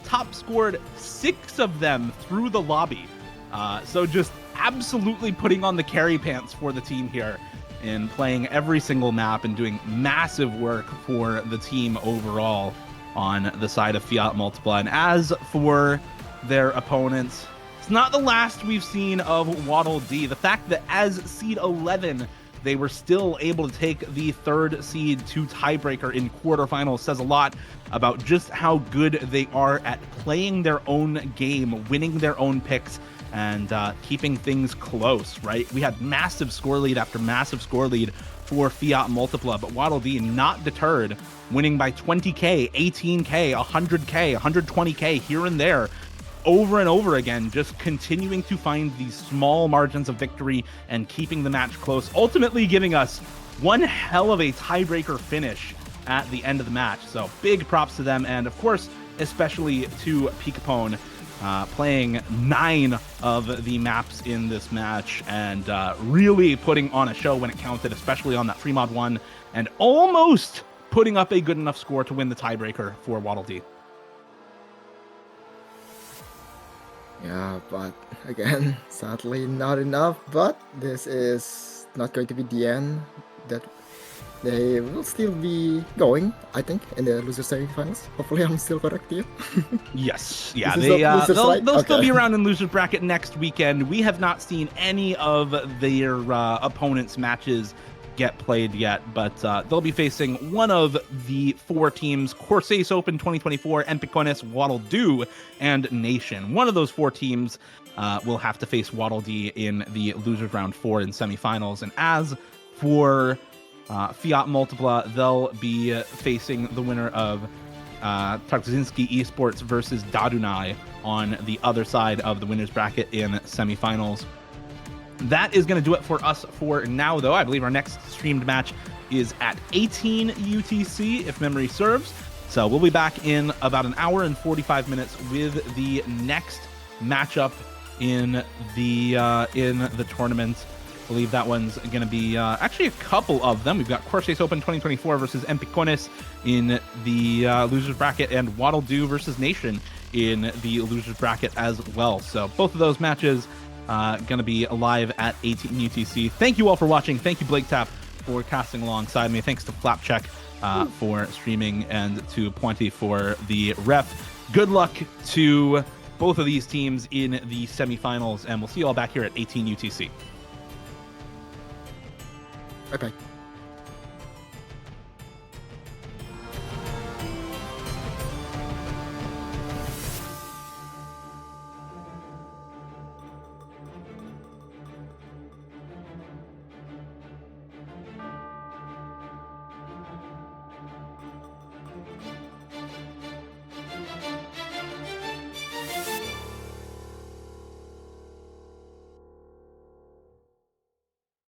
top scored 6 of them through the lobby. So just absolutely putting on the carry pants for the team here and playing every single map and doing massive work for the team overall on the side of FIAT Multipla. And as for their opponents, it's not the last we've seen of Waddle D. The fact that as seed 11, they were still able to take the 3rd seed to tiebreaker in quarterfinals says a lot about just how good they are at playing their own game, winning their own picks, and keeping things close, right? We had massive score lead after massive score lead for FIAT Multipla, but Waddle Dee not deterred, winning by 20k, 18k, 100k, 120k here and there, over and over again, just continuing to find these small margins of victory and keeping the match close, ultimately giving us one hell of a tiebreaker finish at the end of the match. So big props to them, and of course, especially to Picapone, playing 9 of the maps in this match and really putting on a show when it counted, especially on that free mod 1, and almost putting up a good enough score to win the tiebreaker for Waddle Dee. Yeah, but again, sadly not enough. But this is not going to be the end. That they will still be going, I think, in the loser semifinals. Hopefully, I'm still correct here. Yes, yeah, they'll still be around in losers bracket next weekend. We have not seen any of their opponents' matches get played yet, but they'll be facing one of the 4 teams: Corsace Open 2024, Empiconis, Waddle Doo, and Nation. One of those 4 teams will have to face Waddle Dee in the losers round 4 in semifinals. And as for FIAT Multipla, they'll be facing the winner of Tarkosinski Esports versus Dadunai on the other side of the winners bracket in semifinals. That is going to do it for us for now, though. I believe our next streamed match is at 18 UTC, if memory serves. So we'll be back in about an hour and 45 minutes with the next matchup in the tournament. I believe that one's going to be actually a couple of them. We've got Corsace Open 2024 versus Empiconis in the losers bracket, and Waddle Doo versus Nation in the losers bracket as well. So both of those matches going to be live at 18 UTC. Thank you all for watching. Thank you, Blake Tap, for casting alongside me. Thanks to Flapcheck for streaming, and to Pointy for the ref. Good luck to both of these teams in the semifinals, and we'll see you all back here at 18 UTC. Bye-bye.